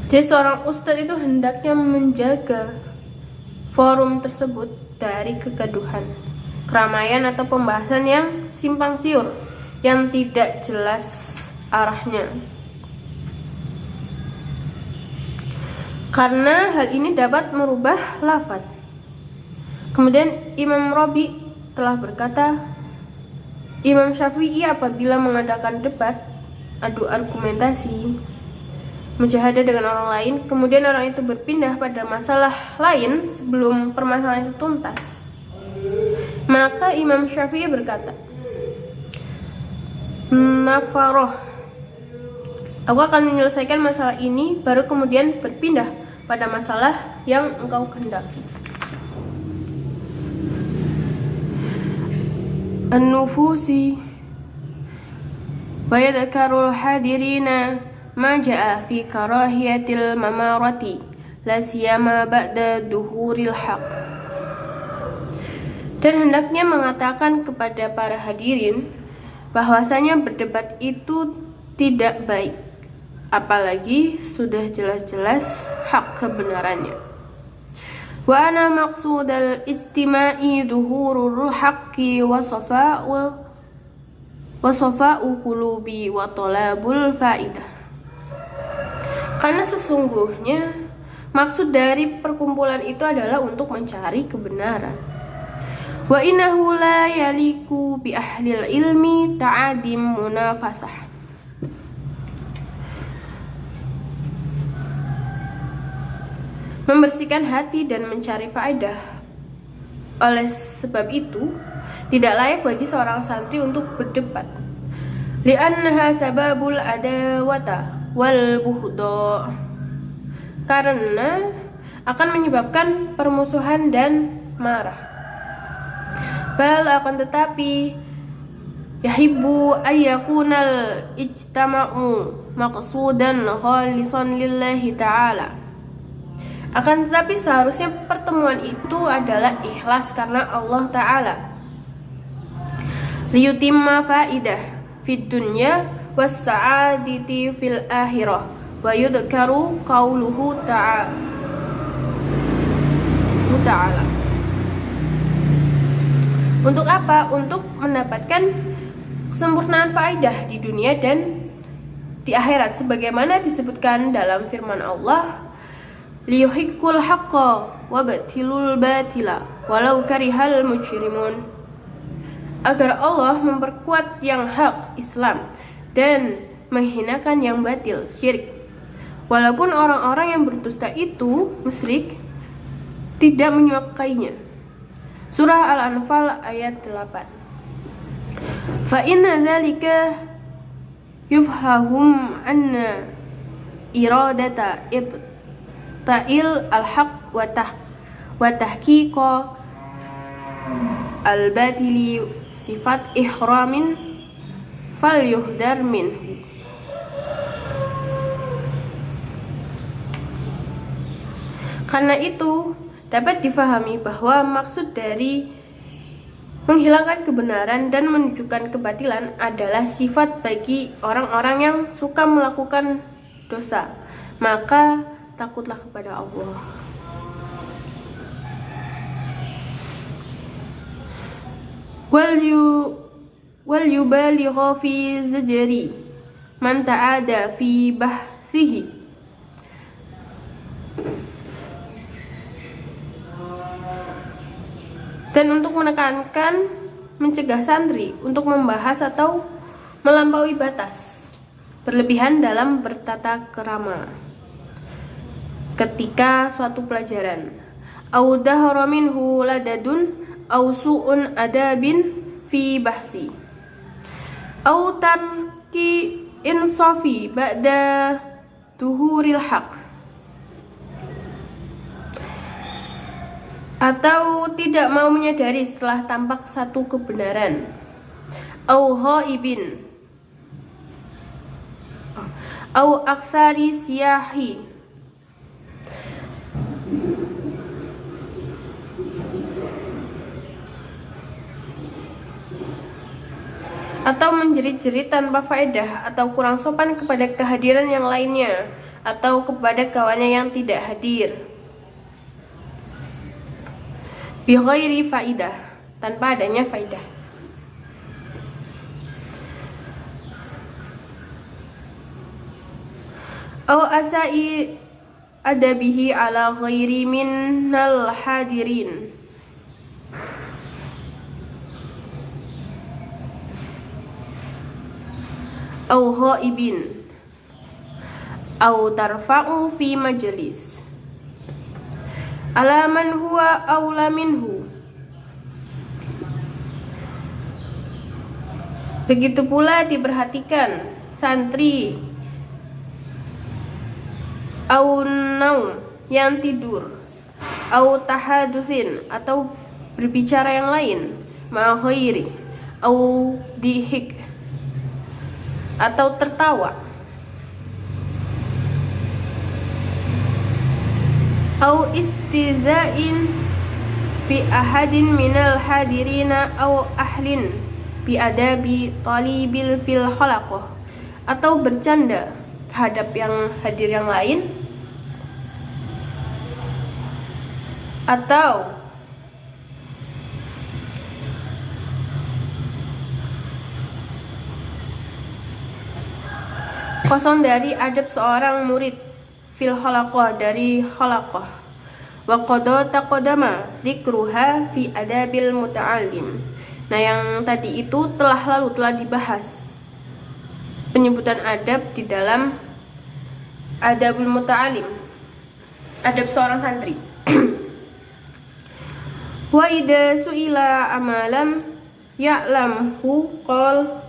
Jadi seorang ustadz itu hendaknya menjaga forum tersebut dari kegaduhan, keramaian atau pembahasan yang simpang siur, yang tidak jelas arahnya. Karena hal ini dapat merubah lafaz. Kemudian Imam Rabi telah berkata, Imam Syafi'i apabila mengadakan debat, adu argumentasi, mujahadah dengan orang lain, kemudian orang itu berpindah pada masalah lain sebelum permasalahan itu tuntas, maka Imam Syafi'i berkata, nafaroh, aku akan menyelesaikan masalah ini, baru kemudian berpindah pada masalah yang engkau kehendaki. An-nufusi wa yadhkarul hadirina ma jaa fi karahiyatil mamarati la siyama ba'da duhuril haq, dan hendaknya mengatakan kepada para hadirin bahwasanya berdebat itu tidak baik, apalagi sudah jelas-jelas hak kebenarannya. Wa ana maqsudal ijtima'i duhurul haqqi wa wa safa'u qulubi wa talabul faidah. Karena sesungguhnya maksud dari perkumpulan itu adalah untuk mencari kebenaran. Wa innahu la yaliku bi ahlil ilmi ta'adim munafasah. Membersihkan hati dan mencari faedah. Oleh sebab itu, tidak layak bagi seorang santri untuk berdebat. Li'annaha sababul adawata wal buhdo. Karena akan menyebabkan permusuhan dan marah. Bal akan tetapi yahibbu ayyakunal ijtama'u maqsudan khalisan lillahi ta'ala. Akan tetapi seharusnya pertemuan itu adalah ikhlas karena Allah Ta'ala. Liyutimma faidah fid dunya was sa'adati fil akhirah wa yudhkaru qauluhu ta'ala. Untuk apa? Untuk mendapatkan kesempurnaan faedah di dunia dan di akhirat, sebagaimana disebutkan dalam firman Allah, liyuhiqqul haqqa wa batilul batila walau karihal mujrimun. Agar Allah memperkuat yang hak Islam dan menghinakan yang batil syirik, walaupun orang-orang yang berdusta itu musyrik tidak menyukainya. Surah Al-Anfal ayat 8. Fa inna dzalika yufhahum anna iradata ibta'il al-haq wa tahqiqa al-batili sifat ihramin fal yuhdar minhu. Karena itu dapat difahami bahwa maksud dari menghilangkan kebenaran dan menunjukkan kebatilan adalah sifat bagi orang-orang yang suka melakukan dosa. Maka takutlah kepada Allah. Wal yubaligha fi zajri man ta'ada fi bahsihi. Dan untuk menekankan, mencegah santri untuk membahas atau melampaui batas berlebihan dalam bertata kerama ketika suatu pelajaran. Au dahara minhu ladadun au su'un adabin fi bahsi. Au tarki insafi ba'da duhuril haq. Atau tidak mau menyadari setelah tampak satu kebenaran. Au ghaibin. Au aktsari siyahi. Atau menjerit-jerit tanpa faedah, atau kurang sopan kepada kehadiran yang lainnya, atau kepada kawannya yang tidak hadir. Bi ghairi faidah, tanpa adanya faidah. Aw asai adabihi ala ghairi minal hadirin. Aw ghaibin. Aw tarfa'u fi majlis ala man huwa aula minhu. Begitu pula diperhatikan santri au naum, yang tidur, au tahadusin, atau berbicara yang lain, ma ghairi, au dihik, atau tertawa, au istizain bi ahadin minal hadirina au ahlin bi adabi talibil fil khalaqah, atau bercanda terhadap yang hadir yang lain, atau Kosong dari adab seorang murid fil khalaqah, dari khalaqah. Wa qad taqaddama dzikruha fi adabil muta'allim. Nah, yang tadi itu telah dibahas penyebutan adab di dalam adabul muta'allim, adab seorang santri. Wa idza su'ila amalam ya'lamhu qol.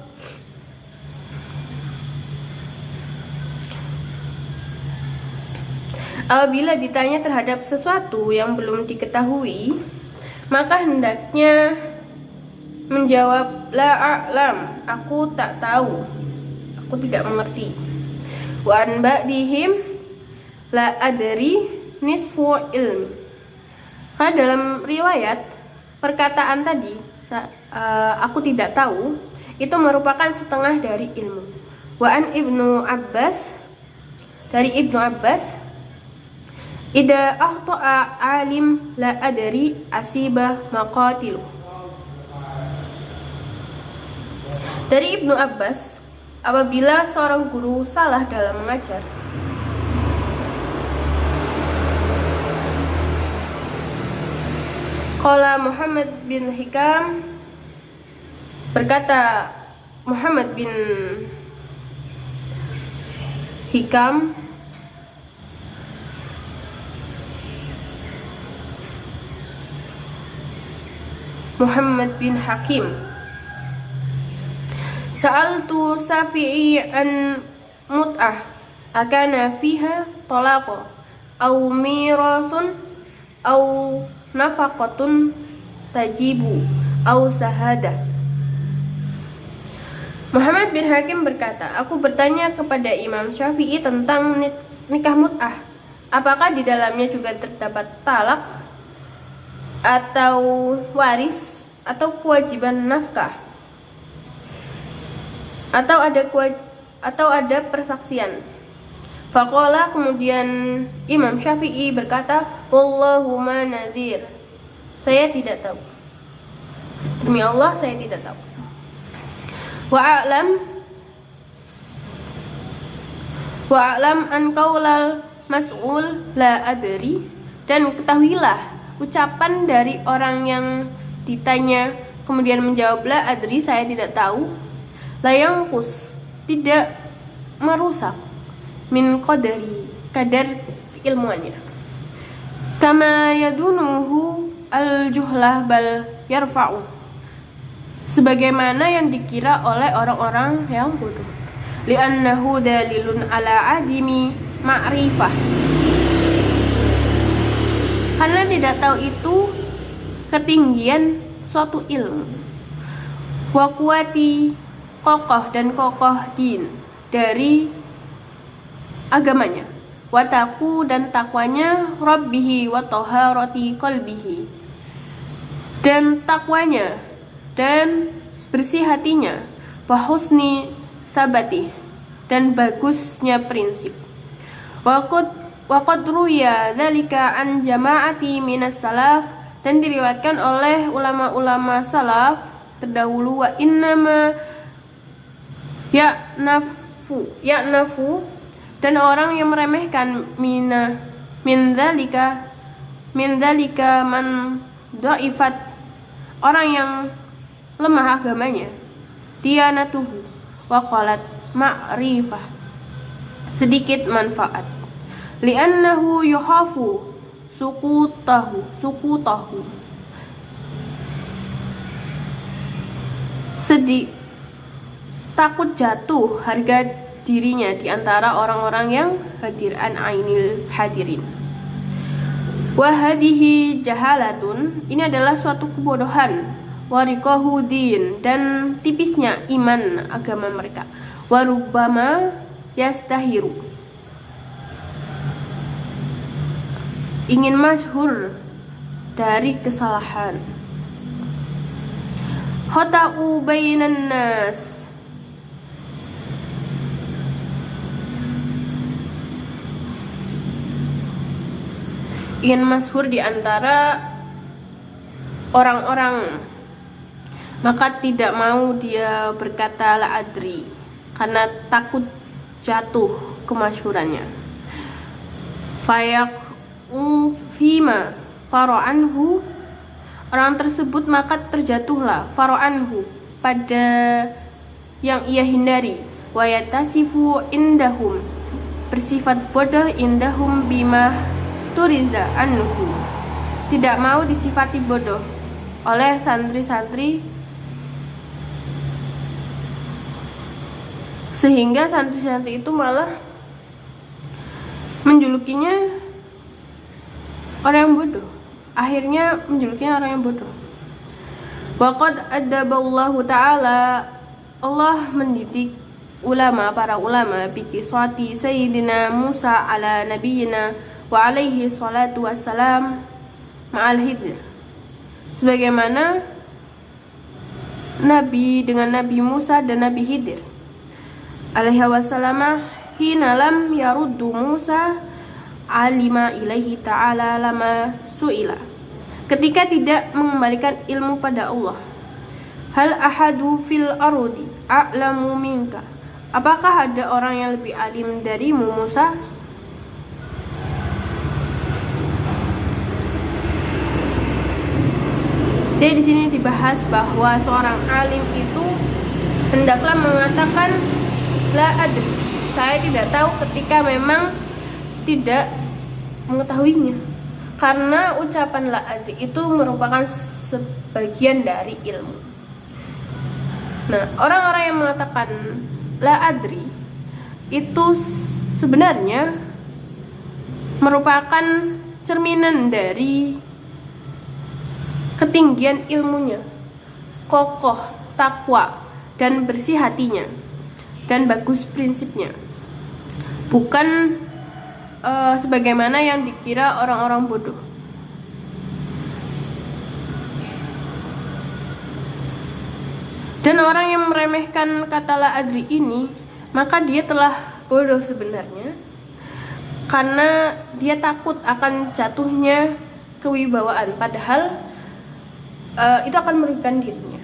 Apabila ditanya terhadap sesuatu yang belum diketahui, maka hendaknya menjawab la a'lam, aku tak tahu, aku tidak mengerti. Wa an ba'dihim la adri nisfu ilmi. Karena dalam riwayat perkataan tadi aku tidak tahu itu merupakan setengah dari ilmu. Wa an Ibnu Abbas, dari Ibnu Abbas, Ida akhta'a alim la adri asiba maqatilu. Dari Ibnu Abbas, apabila seorang guru salah dalam mengajar, qala Muhammad bin Hikam, berkata Muhammad bin Hikam, Muhammad bin Hakim, sa'altu Safi'i an mut'ah akana fiha talaqa aw mirathun aw nafaqatun tajibu aw sahada. Muhammad bin Hakim berkata, aku bertanya kepada Imam Syafi'i tentang nikah mut'ah, apakah di dalamnya juga terdapat talak atau waris atau kewajiban nafkah, atau ada persaksian. Faqala, kemudian Imam Syafi'i berkata, wallahuma nadhir, saya tidak tahu, demi Allah saya tidak tahu. Wa a'lam an qaulal mas'ul la adri, dan ketahuilah ucapan dari orang yang ditanya kemudian menjawab la adri, saya tidak tahu, la yangqus, tidak merusak, min qadari, kadar ilmuannya, kama yadunuhu al-juhlah bal yarfa'u, sebagaimana yang dikira oleh orang-orang yang bodoh. Li'annahu dalilun ala adimi ma'rifah, karena tidak tahu itu ketinggian suatu ilmu. Wa quwati, kokoh dan kokoh din, dari agamanya. Wa taqu, dan takwanya, rabbihi wa taharati qalbihi, dan takwanya dan bersih hatinya, wa husni sabati, dan bagusnya prinsip. Wa qad ruya dzalika an jama'ati minas salaf, dan diriwayatkan oleh ulama-ulama salaf terdahulu. Wa innama ya'nafu, dan orang yang meremehkan min dzalika man dha'ifat, orang yang lemah agamanya, diyanatuhu wa qalat ma'rifah, sedikit manfaat. Li'annahu yuhafu sukutahu, takut jatuh harga dirinya di antara orang-orang yang hadir, an ainil hadirin. Wa hadhihi jahalatun, ini adalah suatu kebodohan, wariqahu din, dan tipisnya iman agama mereka. Warubama yastahiru, ingin masyhur dari kesalahan. Khata'u bainan nas, ingin masyhur di antara orang-orang, maka tidak mau dia berkata la adri, karena takut jatuh kemasyhurannya. Fayak fima faro'anhu, orang tersebut maka terjatuhlah faro'anhu pada yang ia hindari. Wayatasifu indahum, bersifat bodoh indahum bima turiza anhu, tidak mau disifati bodoh oleh santri-santri, sehingga santri-santri itu malah menjulukinya orang yang bodoh. Akhirnya menjulukinya orang yang bodoh. Waqad adaballahu ta'ala, Allah mendidik para ulama bikiswati Sayyidina Musa ala nabiyina wa alaihi salatu wassalam ma'al Hidir, sebagaimana Nabi dengan Nabi Musa dan Nabi Hidir alaihi wassalam, hina lam yaruddu Musa alima ilaihi ta'ala lama su'ila, ketika tidak mengembalikan ilmu pada Allah. Hal ahadu fil ardi a'lamu minka, apakah ada orang yang lebih alim darimu Musa? Jadi di sini dibahas bahwa seorang alim itu hendaklah mengatakan la adri, saya tidak tahu, ketika memang tidak mengetahuinya. Karena ucapan la adri itu merupakan sebagian dari ilmu. Nah, orang-orang yang mengatakan la adri itu sebenarnya merupakan cerminan dari ketinggian ilmunya, kokoh, takwa, dan bersih hatinya, dan bagus prinsipnya. Bukan sebagaimana yang dikira orang-orang bodoh. Dan orang yang meremehkan kata la adri ini, maka dia telah bodoh sebenarnya, karena dia takut akan jatuhnya kewibawaan, padahal itu akan merugikan dirinya.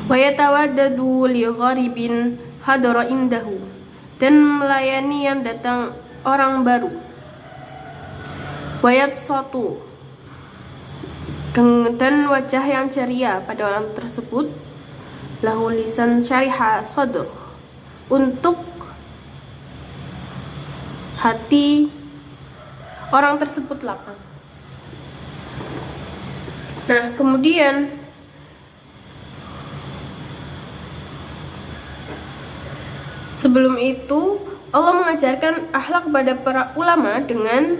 Wa yatawaddadu li gharibin hadara indahu, dan melayani yang datang orang baru. Wa yabsatu, dan wajah yang ceria pada orang tersebut. Lahu lisan syariha sadr, untuk hati orang tersebut lapang. Nah, kemudian sebelum itu Allah mengajarkan akhlak kepada para ulama dengan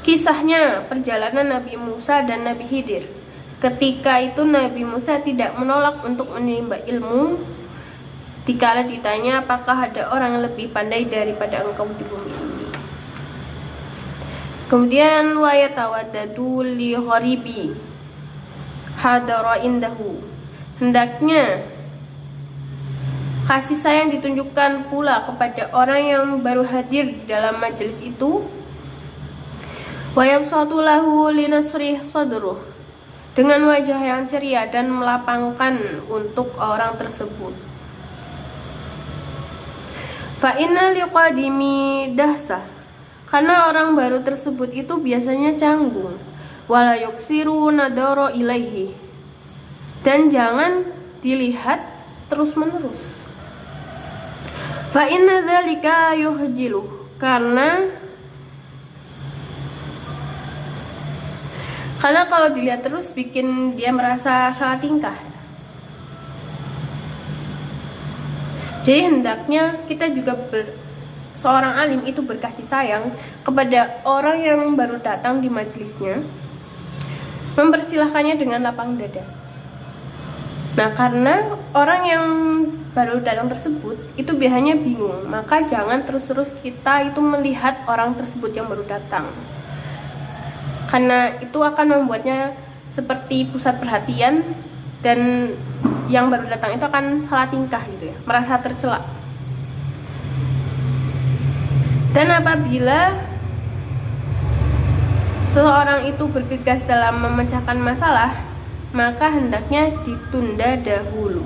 kisahnya perjalanan Nabi Musa dan Nabi Hidir. Ketika itu Nabi Musa tidak menolak untuk menimba ilmu dikala ditanya, apakah ada orang yang lebih pandai daripada engkau di bumi ini. Kemudian wa yatawaddadu li gharibi hadara indahu, hendaknya kasih sayang ditunjukkan pula kepada orang yang baru hadir di dalam majelis itu. Wa yabsatu lahu linasrih sadruh, dengan wajah yang ceria dan melapangkan untuk orang tersebut. Fa inna liqadimi dahsah, karena orang baru tersebut itu biasanya canggung. Wala yuksiru nadoro ilaihi, dan jangan dilihat terus-menerus. Fa inna dzalika yuhjilu, karena kalau dilihat terus bikin dia merasa salah tingkah. Jadi hendaknya kita juga seorang alim itu berkasih sayang kepada orang yang baru datang di majelisnya, mempersilahkannya dengan lapang dada. Nah, karena orang yang baru datang tersebut itu biasanya bingung, maka jangan terus-terus kita itu melihat orang tersebut yang baru datang, karena itu akan membuatnya seperti pusat perhatian, dan yang baru datang itu akan salah tingkah gitu ya, merasa tercela. Dan apabila seseorang itu bergegas dalam memecahkan masalah, maka hendaknya ditunda dahulu.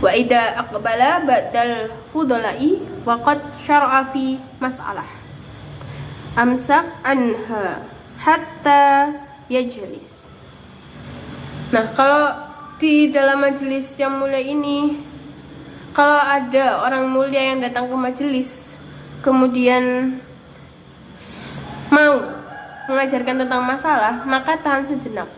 Wa idza aqbala ba'dal fudala'i wa qad syara'a fi mas'alah amsak anha hatta yajlis. Nah, kalau di dalam majelis yang mulia ini, kalau ada orang mulia yang datang ke majelis kemudian mau mengajarkan tentang masalah, maka tahan sejenak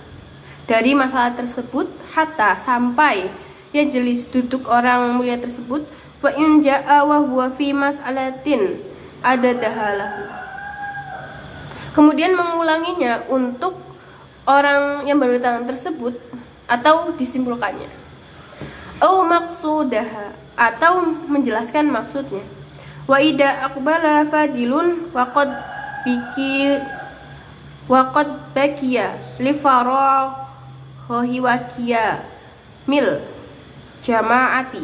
dari masalah tersebut hatta sampai ya jelis duduk orang mulia tersebut. Wa in ja'a wa huwa fi mas'alatin adadahalahu, kemudian mengulanginya untuk orang yang baru datang tersebut atau disimpulkannya. Au maqsudaha, atau menjelaskan maksudnya. Wa idza aqbala fadilun wa qad baqiya li faraghi wa mil jama'ati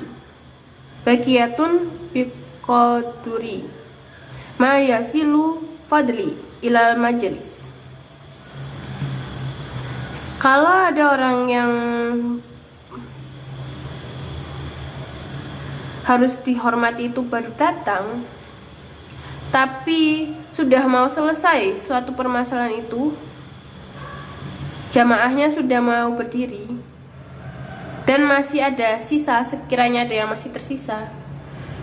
baqiyatun biqaduri ma yasilu fadli ilal majlis. Kalau ada orang yang harus dihormati itu baru datang, tapi sudah mau selesai suatu permasalahan itu, jamaahnya sudah mau berdiri, dan masih ada sisa, sekiranya ada yang masih tersisa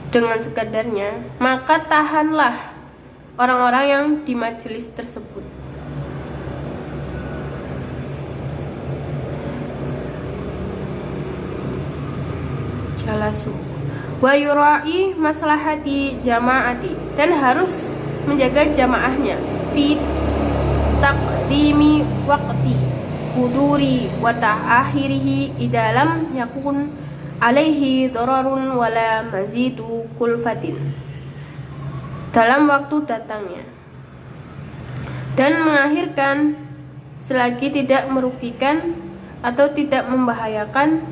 dengan sekadarnya, maka tahanlah orang-orang yang di majelis tersebut. Jalasu wa yura'i maslahati jama'ati, dan harus menjaga jamaahnya fi taqdimi waqti huduri wa ta'akhirihi idalam yakun alaihi dararun wala mazidu kulfatin, dalam waktu datangnya, dan mengakhirkan selagi tidak merugikan atau tidak membahayakan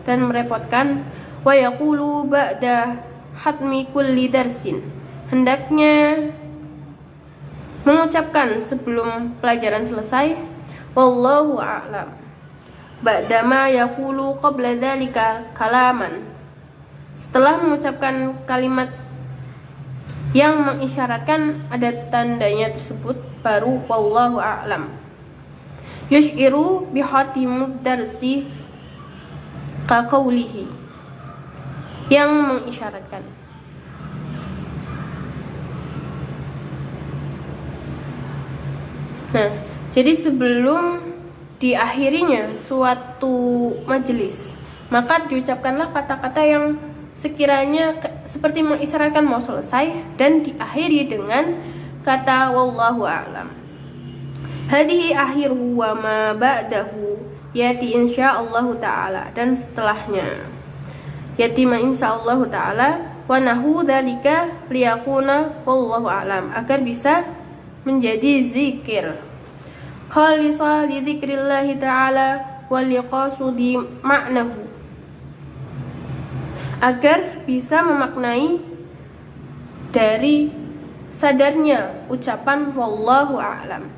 dan merepotkan. Wa yaqulu ba'da hatmi kulli darsin, hendaknya mengucapkan sebelum pelajaran selesai, wallahu a'lam, ba'dama yaqulu qabla dzalika kalaman, setelah mengucapkan kalimat yang mengisyaratkan ada tandanya tersebut, baru wallahu a'lam. Yushiru bihatimud darsi kaqaulihi, yang mengisyaratkan. Nah, jadi sebelum diakhirinya suatu majelis, maka diucapkanlah kata-kata yang sekiranya seperti mengisyaratkan mau selesai, dan diakhiri dengan kata wallahu a'lam. Hadihi akhiruhu wa ma ba'dahu yati insyaallah ta'ala, dan setelahnya yatima insyaallah ta'ala, wa nahu dzalika liyakuna wallahu a'lam, agar bisa menjadi zikir khalisa li dzikrillah ta'ala wal liqasudi ma'nahu, agar bisa memaknai dari sadarnya ucapan wallahu a'lam.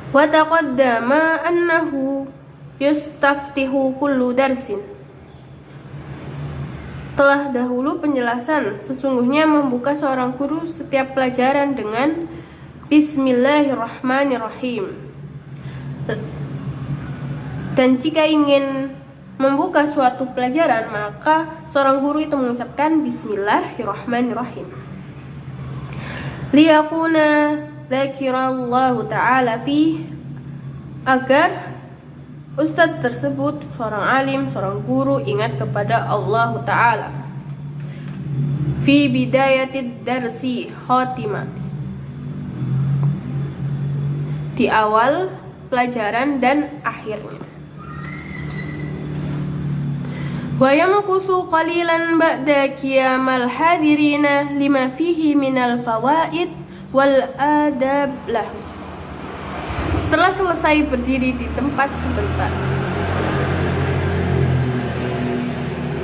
Wa taqaddama annahu yustaftihu kullu darsin, telah dahulu penjelasan sesungguhnya membuka seorang guru setiap pelajaran dengan Bismillahirrahmanirrahim, dan jika ingin membuka suatu pelajaran maka seorang guru itu mengucapkan Bismillahirrahmanirrahim. Liyakuna dzakirallahu ta'ala fi, agar ustadz tersebut, seorang alim, seorang guru, ingat kepada Allah Ta'ala. Fi bidayatid darsi khatimah, di awal pelajaran dan akhirnya. Wa yamkusu qalilan ba'da qiyamal hadirina lima fihi minal fawaid wal adab lahu, setelah selesai berdiri di tempat sebentar,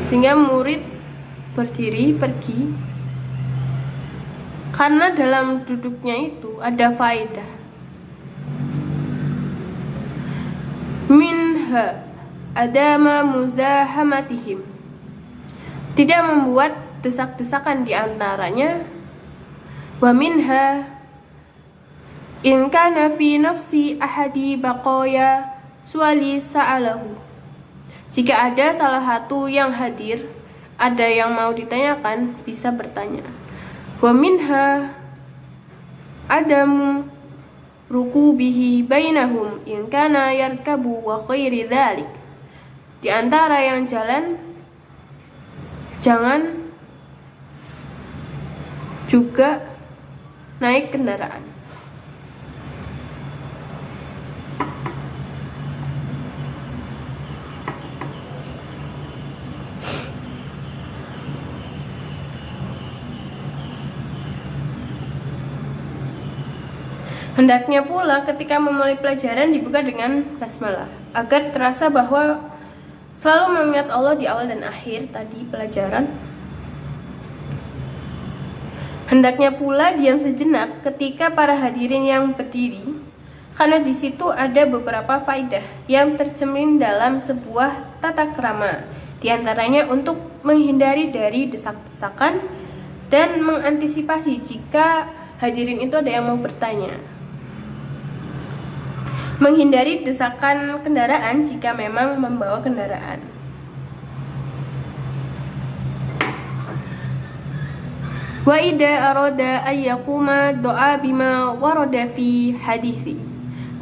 sehingga murid berdiri pergi, karena dalam duduknya itu ada faedah. Minha adama muzahamatihim, tidak membuat desak-desakan di antaranya. Wa minha in kana fi nafsi ahadi baqaya suali sa'alahu. Jika ada salah satu yang hadir, ada yang mau ditanyakan, bisa bertanya. Wa minha adamu rukubihi bainahum in kana yarkabu wa khairi dhalik. Di antara yang jalan, jangan juga naik kendaraan. Hendaknya pula ketika memulai pelajaran dibuka dengan basmalah, agar terasa bahwa selalu mengingat Allah di awal dan akhir tadi pelajaran. Hendaknya pula diam sejenak ketika para hadirin yang berdiri, karena di situ ada beberapa faidah yang tercermin dalam sebuah tata krama. Di antaranya untuk menghindari dari desak-desakan dan mengantisipasi jika hadirin itu ada yang mau bertanya. Menghindari desakan kendaraan jika memang membawa kendaraan. Wa idza arada ay yaquma doa bima warada fi hadisi.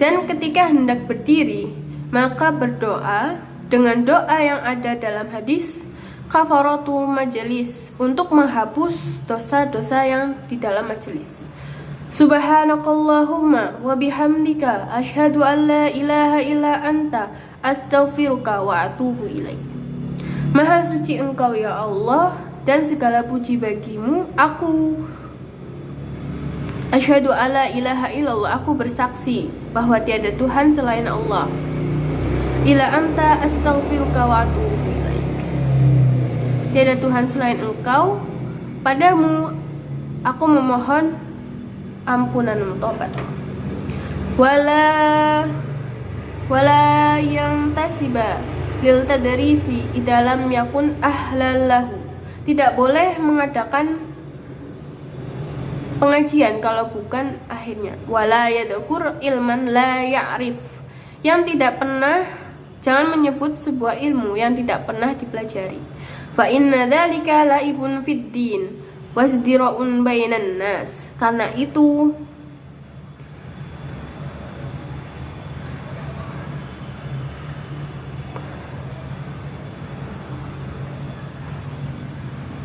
Dan ketika hendak berdiri, maka berdoa dengan doa yang ada dalam hadis kafaratul majelis, untuk menghapus dosa-dosa yang di dalam majelis. Subhanakallahumma wa bihamdika asyhadu an la ilaha illa anta astaghfiruka wa atubu ilaik. Maha suci Engkau ya Allah, dan segala puji bagimu. Aku asyhadu an la ilaha illallah, aku bersaksi bahwa tiada Tuhan selain Allah. Illa anta astaghfiruka wa atubu ilaik. Tiada Tuhan selain Engkau, padamu aku memohon ampunan tobat. Wala yang tasiba lil tadrisi idalam yakun ahlallahu. Tidak boleh mengadakan pengajian kalau bukan akhirnya. Wala yadkur ilman la ya'rif. Yang tidak pernah, jangan menyebut sebuah ilmu yang tidak pernah dipelajari. Fa inna dzalika laibun fid din wasdira'un bainan nas. Karena itu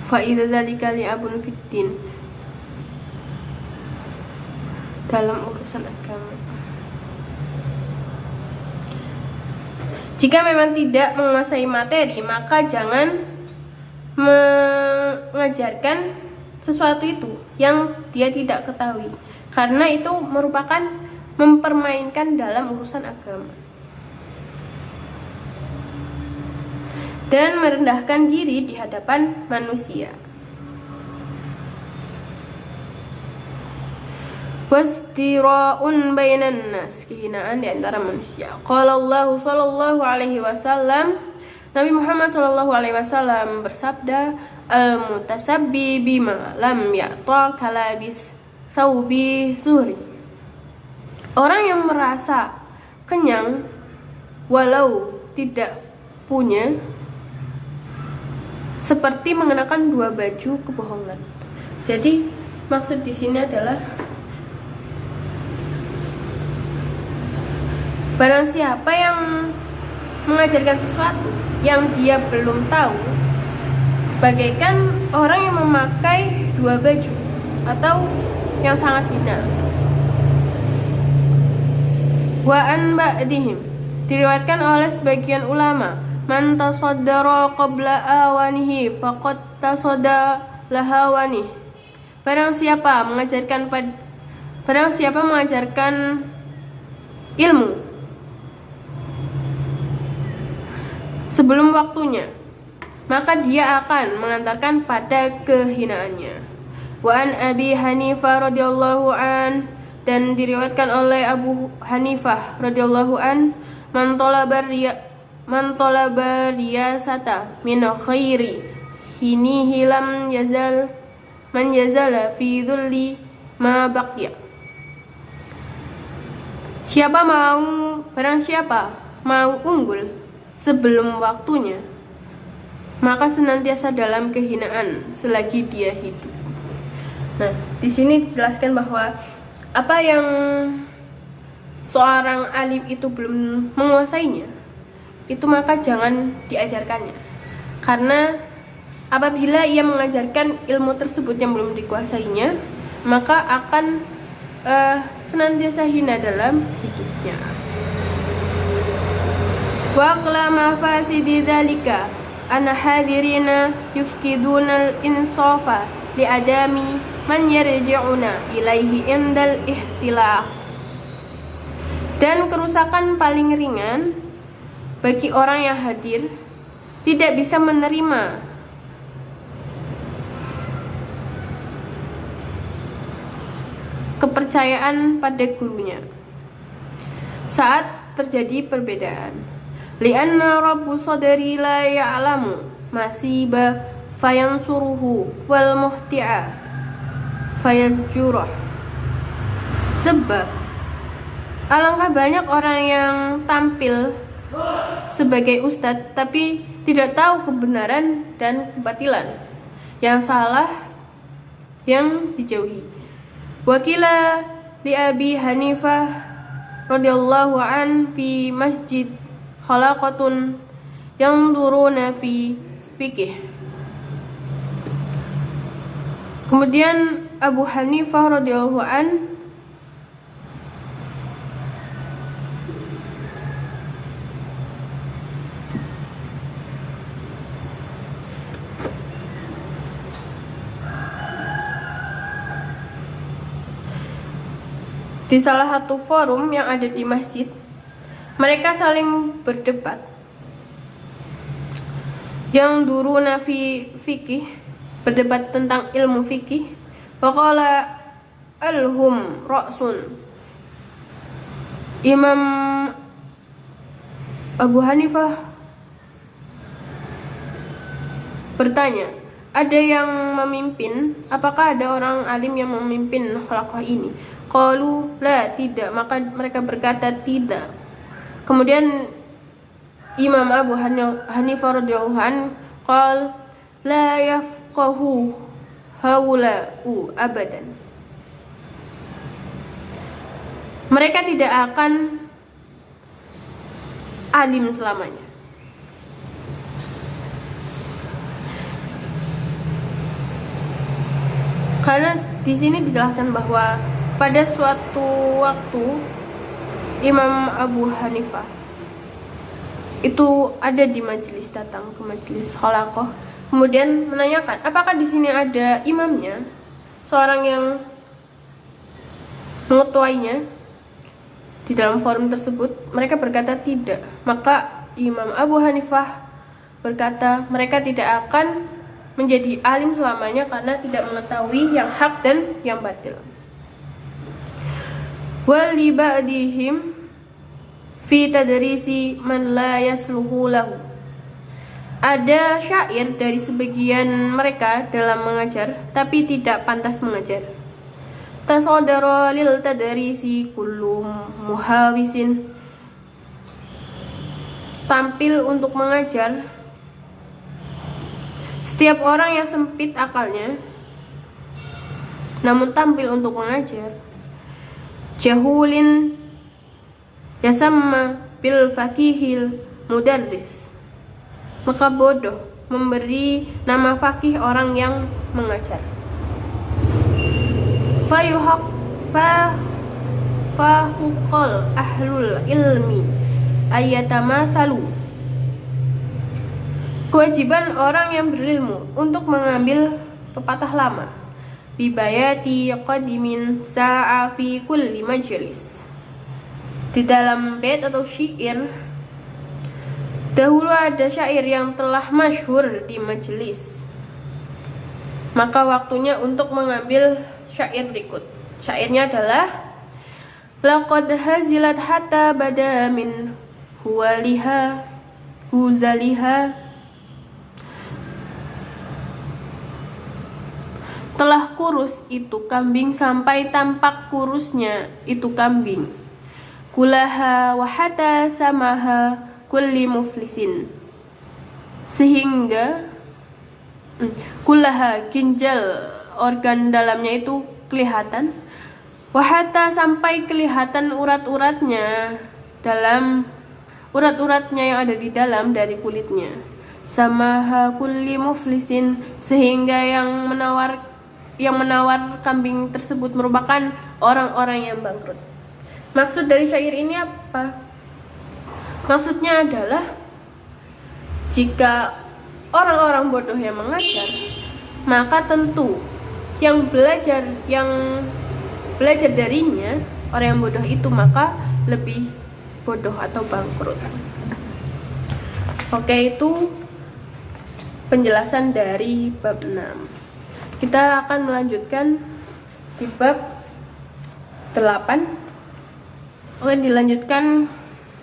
fa'idha dzalika li'abun fiddin, dalam urusan agama. Jika memang tidak menguasai materi, maka jangan mengajarkan sesuatu itu yang dia tidak ketahui, karena itu merupakan mempermainkan dalam urusan agama dan merendahkan diri di hadapan manusia. Wastira'un bainan nas, kehinaan di antara manusia. Qala Allah sallallahu alaihi wasallam, Nabi Muhammad sallallahu alaihi wasallam bersabda, al-mutasabbi bima lam ya'ta kalabis saubi zuhri. Orang yang merasa kenyang walau tidak punya, seperti mengenakan dua baju kebohongan. Jadi maksud di sini adalah barang siapa yang mengajarkan sesuatu yang dia belum tahu, bagaikan orang yang memakai dua baju atau yang sangat hina. Wa an ba'dihim, diriwayatkan oleh sebagian ulama, man tasaddara qabla awanihi faqad tasadda lahawani. Barang siapa mengajarkan ilmu sebelum waktunya, maka dia akan mengantarkan pada kehinaannya. Wa an Abi Hanifah radhiyallahu an, dan diriwayatkan oleh Abu Hanifah radhiyallahu an, man talaba riyasata min khairi hinihi lam yazal man yazala fi dhulli ma baqiya. Barang siapa mau unggul sebelum waktunya, maka senantiasa dalam kehinaan selagi dia hidup. Nah, di sini dijelaskan bahwa apa yang seorang alim itu belum menguasainya, itu maka jangan diajarkannya. Karena apabila ia mengajarkan ilmu tersebut yang belum dikuasainya, maka akan senantiasa hina dalam hidupnya. Wa aqla fasidi dzalika ana hadirina yufkiduna al-insafa li adami man yarji'una ilaihi indal ihtilaf. Dan kerusakan paling ringan bagi orang yang hadir tidak bisa menerima kepercayaan pada gurunya saat terjadi perbedaan. Li'anna rabbu sadri la ya'lamu masiba fayansuruhu wal muhti'a fayazjurah. Sebab alangkah banyak orang yang tampil sebagai ustadz tapi tidak tahu kebenaran dan kebatilan, yang salah yang dijauhi. Wakila li Abi Hanifah radhiyallahu an fi masjid khalaqatun yanzuruna fi fikih. Kemudian Abu Hanifah radhiyallahu an di salah satu forum yang ada di masjid, mereka saling berdebat. Yang duruna fi fikih, berdebat tentang ilmu fikih. Waqala alhum ra'sun. Imam Abu Hanifah bertanya, ada yang memimpin? Apakah ada orang alim yang memimpin halaqah ini? Qalu la, tidak. Maka mereka berkata tidak. Kemudian Imam Abu Hanifah radhiyallahu anhu qala la yafqahu haula'u abadan. Mereka tidak akan alim selamanya. Karena di sini dijelaskan bahwa pada suatu waktu Imam Abu Hanifah itu ada di majelis, datang ke majelis halaqah, kemudian menanyakan, apakah di sini ada imamnya, seorang yang mengetuainya di dalam forum tersebut. Mereka berkata tidak. Maka Imam Abu Hanifah berkata, mereka tidak akan menjadi alim selamanya karena tidak mengetahui yang hak dan yang batil. Wali ba'dihim fi tadrisi man la yasluhu lahu. Ada syair dari sebagian mereka dalam mengajar tapi tidak pantas mengajar. Tasadara lil tadrisi kullu muhawisin. Tampil untuk mengajar setiap orang yang sempit akalnya, namun tampil untuk mengajar. Jahulin yasamma bil fakihil mudarris. Maka bodoh memberi nama fakih orang yang mengajar. Fahuqal ahlul ilmi ayatamathalu. Kewajiban orang yang berilmu untuk mengambil pepatah lama. Bibayati qadimin sa'a fi kulli majlis. Di dalam bait atau syair, dahulu ada syair yang telah masyhur di majelis, maka waktunya untuk mengambil syair berikut. Syairnya adalah laqad hazilat hatta bada min huwaliha huzaliha Telah kurus itu kambing sampai tampak kurusnya itu kambing. Kulaha wahata samaha kulli muflisin. Sehingga kulaha ginjal organ dalamnya itu kelihatan. Wahata sampai kelihatan urat-uratnya dalam urat-uratnya yang ada di dalam dari kulitnya. Samaha kulli muflisin, sehingga yang menawar kambing tersebut merupakan orang-orang yang bangkrut. Maksud dari syair ini apa? Maksudnya adalah jika orang-orang bodoh yang mengajar, maka tentu yang belajar darinya orang yang bodoh itu maka lebih bodoh atau bangkrut. Oke, itu penjelasan dari bab 6. Kita akan melanjutkan di bab 8. Oke, dilanjutkan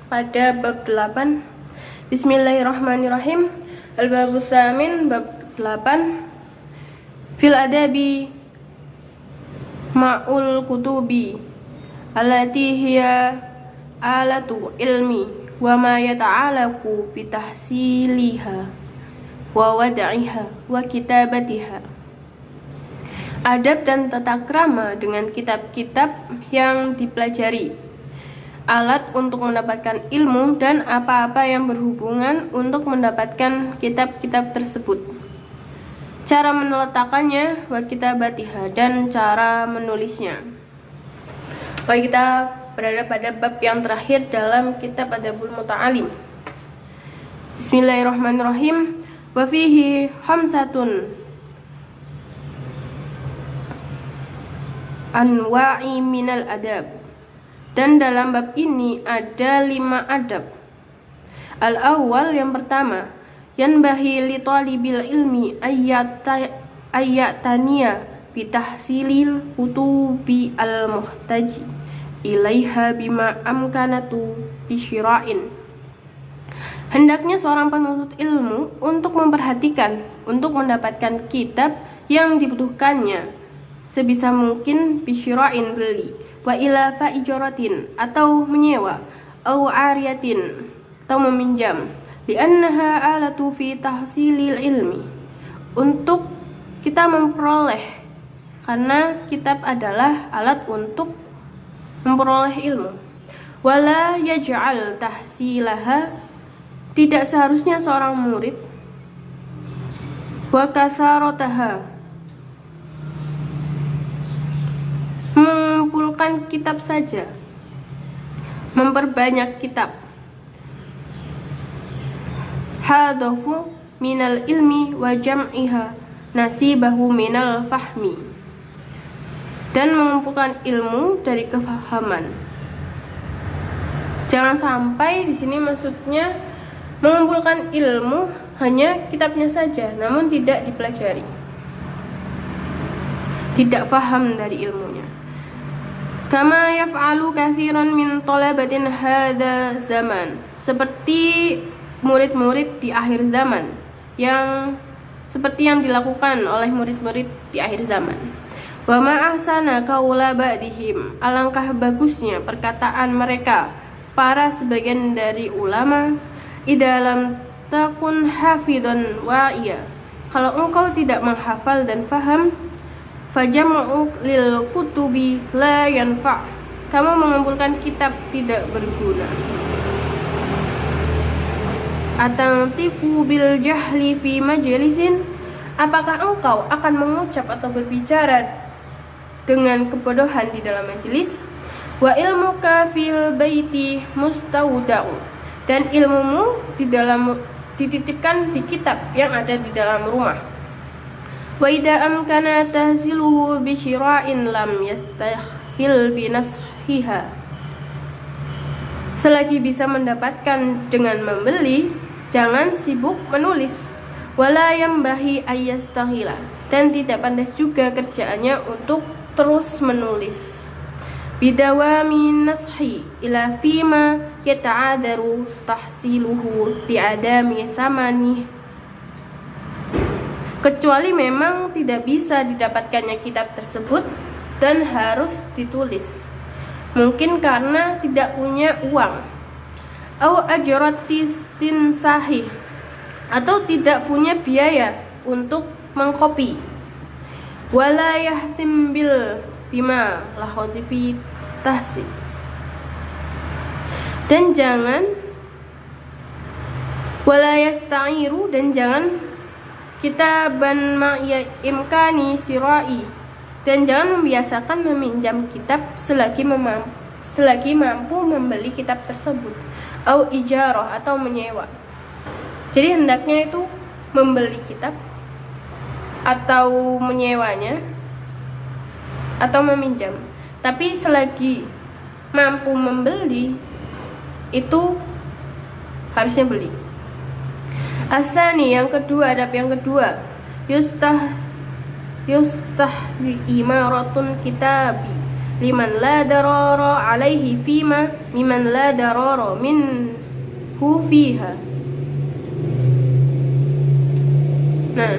pada bab 8. Bismillahirrahmanirrahim. Al-babus samin, bab 8. Fil adabi ma'ul kutubi allati hiya alatu ilmi wa ma yata'alaku bitahsiliha wa wad'iha wa kitabatiha. Adab dan tata krama dengan kitab-kitab yang dipelajari, alat untuk mendapatkan ilmu dan apa-apa yang berhubungan untuk mendapatkan kitab-kitab tersebut, cara meletakkannya, wa kitabatiha, dan cara menulisnya. Baik, kita berada pada bab yang terakhir dalam kitab Adabul Muta'alim. Bismillahirrahmanirrahim. Wa fihi khamsatun anwa'i minal adab, dan dalam bab ini ada 5 adab. Al-awwal, yang pertama, yanbahi li talibil ilmi ayyataniya bitahsilil kutubi al-muhtaji ilaiha bima amkanatu bisyira'in. Hendaknya seorang penuntut ilmu untuk memperhatikan untuk mendapatkan kitab yang dibutuhkannya sebisa mungkin bisyira'in, beli, wa ila fa'ijaratin, atau menyewa, au ariyatin, atau meminjam, li'annaha alatu fi tahsilil ilmi, untuk kita memperoleh, karena kitab adalah alat untuk memperoleh ilmu. Wala yaj'al tahsilaha, tidak seharusnya seorang murid, wa kasarataha, mengumpulkan kitab saja, memperbanyak kitab, hadafu minal ilmi wa jam'iha nasibahu minal fahmi, dan mengumpulkan ilmu dari kefahaman. Jangan sampai di sini maksudnya mengumpulkan ilmu hanya kitabnya saja namun tidak dipelajari, tidak faham dari ilmunya. Kama yaf'alu katsiran min talabatin hadza zaman, seperti murid-murid di akhir zaman, yang seperti yang dilakukan oleh murid-murid di akhir zaman. Wa ma ahsana qaula ba'dihim, alangkah bagusnya perkataan mereka para sebagian dari ulama, idalam takun hafidhan wa'iya, kalau engkau tidak menghafal dan faham, fajam'u lil kutubi la yanfa', kamu mengumpulkan kitab tidak berguna. Atantiku bil jahli fi majlisin, apakah engkau akan mengucap atau berbicara dengan kebodohan di dalam majelis? Wa ilmuka fil baiti mustawda'u, dan ilmumu dititipkan di kitab yang ada di dalam rumah. Wa idza amkana tahziluhu bi syira'in lam yastahil bi nashiha, selagi bisa mendapatkan dengan membeli, jangan sibuk menulis. Wala yambahi ayyastahila, dan tidak pantas juga kerjaannya untuk terus menulis. Bidawami nashi ila fima yata'adaru tahsiluhu bi'adami thamani, kecuali memang tidak bisa didapatkannya kitab tersebut dan harus ditulis, mungkin karena tidak punya uang, au ajratis sahih, atau tidak punya biaya untuk mengkopi, wala yahtim bil bima lahodifi tahsib, dan jangan wala yasta'iru, dan jangan kitaban ma'iya imkani sirai, dan jangan membiasakan meminjam kitab selagi mampu membeli kitab tersebut, au ijarah, atau menyewa. Jadi hendaknya itu membeli kitab atau menyewanya atau meminjam, tapi selagi mampu membeli itu harusnya beli. Asani, yang kedua, adab yang kedua, yustah imaratun kitabi liman la darara alaihi fima miman la darara minhu fiha. Nah,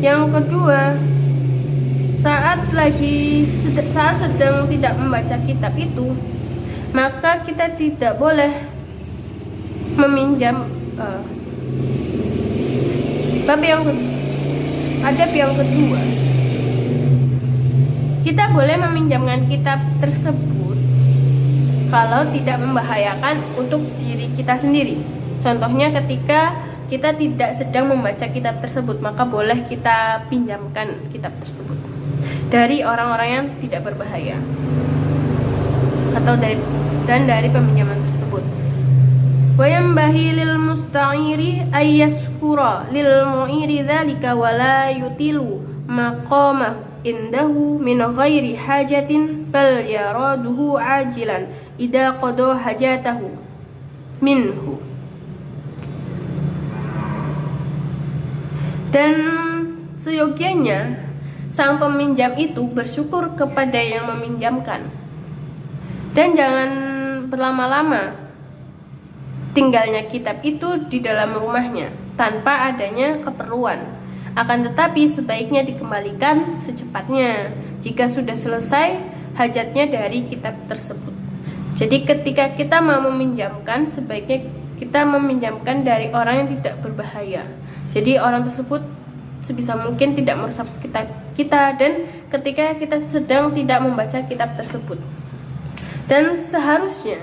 yang kedua, saat sedang tidak membaca kitab itu, maka kita tidak boleh meminjam. Adab yang kedua, kita boleh meminjamkan kitab tersebut kalau tidak membahayakan untuk diri kita sendiri. Contohnya ketika kita tidak sedang membaca kitab tersebut, maka boleh kita pinjamkan kitab tersebut dari orang-orang yang tidak berbahaya atau dari peminjaman tersebut. Wa yanbahi lil musta'iri ayyaskura lil mu'iri dzalika wa la yutilu maqamah indahu min ghairi hajatin bal yaraduhu ajilan idza qada hajatahu minhu. Dan seyogianya sang peminjam itu bersyukur kepada yang meminjamkan, dan jangan berlama-lama tinggalnya kitab itu di dalam rumahnya tanpa adanya keperluan. Akan tetapi sebaiknya dikembalikan secepatnya jika sudah selesai hajatnya dari kitab tersebut. Jadi ketika kita mau meminjamkan, sebaiknya kita meminjamkan dari orang yang tidak berbahaya. Jadi orang tersebut sebisa mungkin tidak merusak kita dan ketika kita sedang tidak membaca kitab tersebut. Dan seharusnya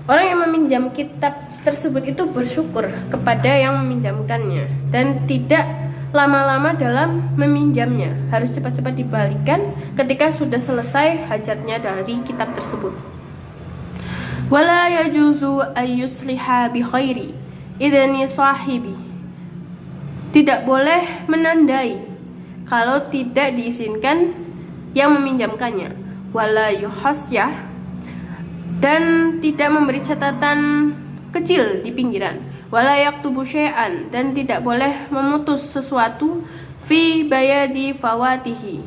orang yang meminjam kitab tersebut itu bersyukur kepada yang meminjamkannya dan tidak lama-lama dalam meminjamnya. Harus cepat-cepat dibalikan ketika sudah selesai hajatnya dari kitab tersebut. Wala yajuzu ayyusliha bi khairi idzni sahibi. Tidak boleh menandai kalau tidak diizinkan yang meminjamkannya. Wala yuhasyah, dan tidak memberi catatan kecil di pinggiran. Wala yaktubu syai'an, dan tidak boleh memutus sesuatu fi bayadi fawatihi,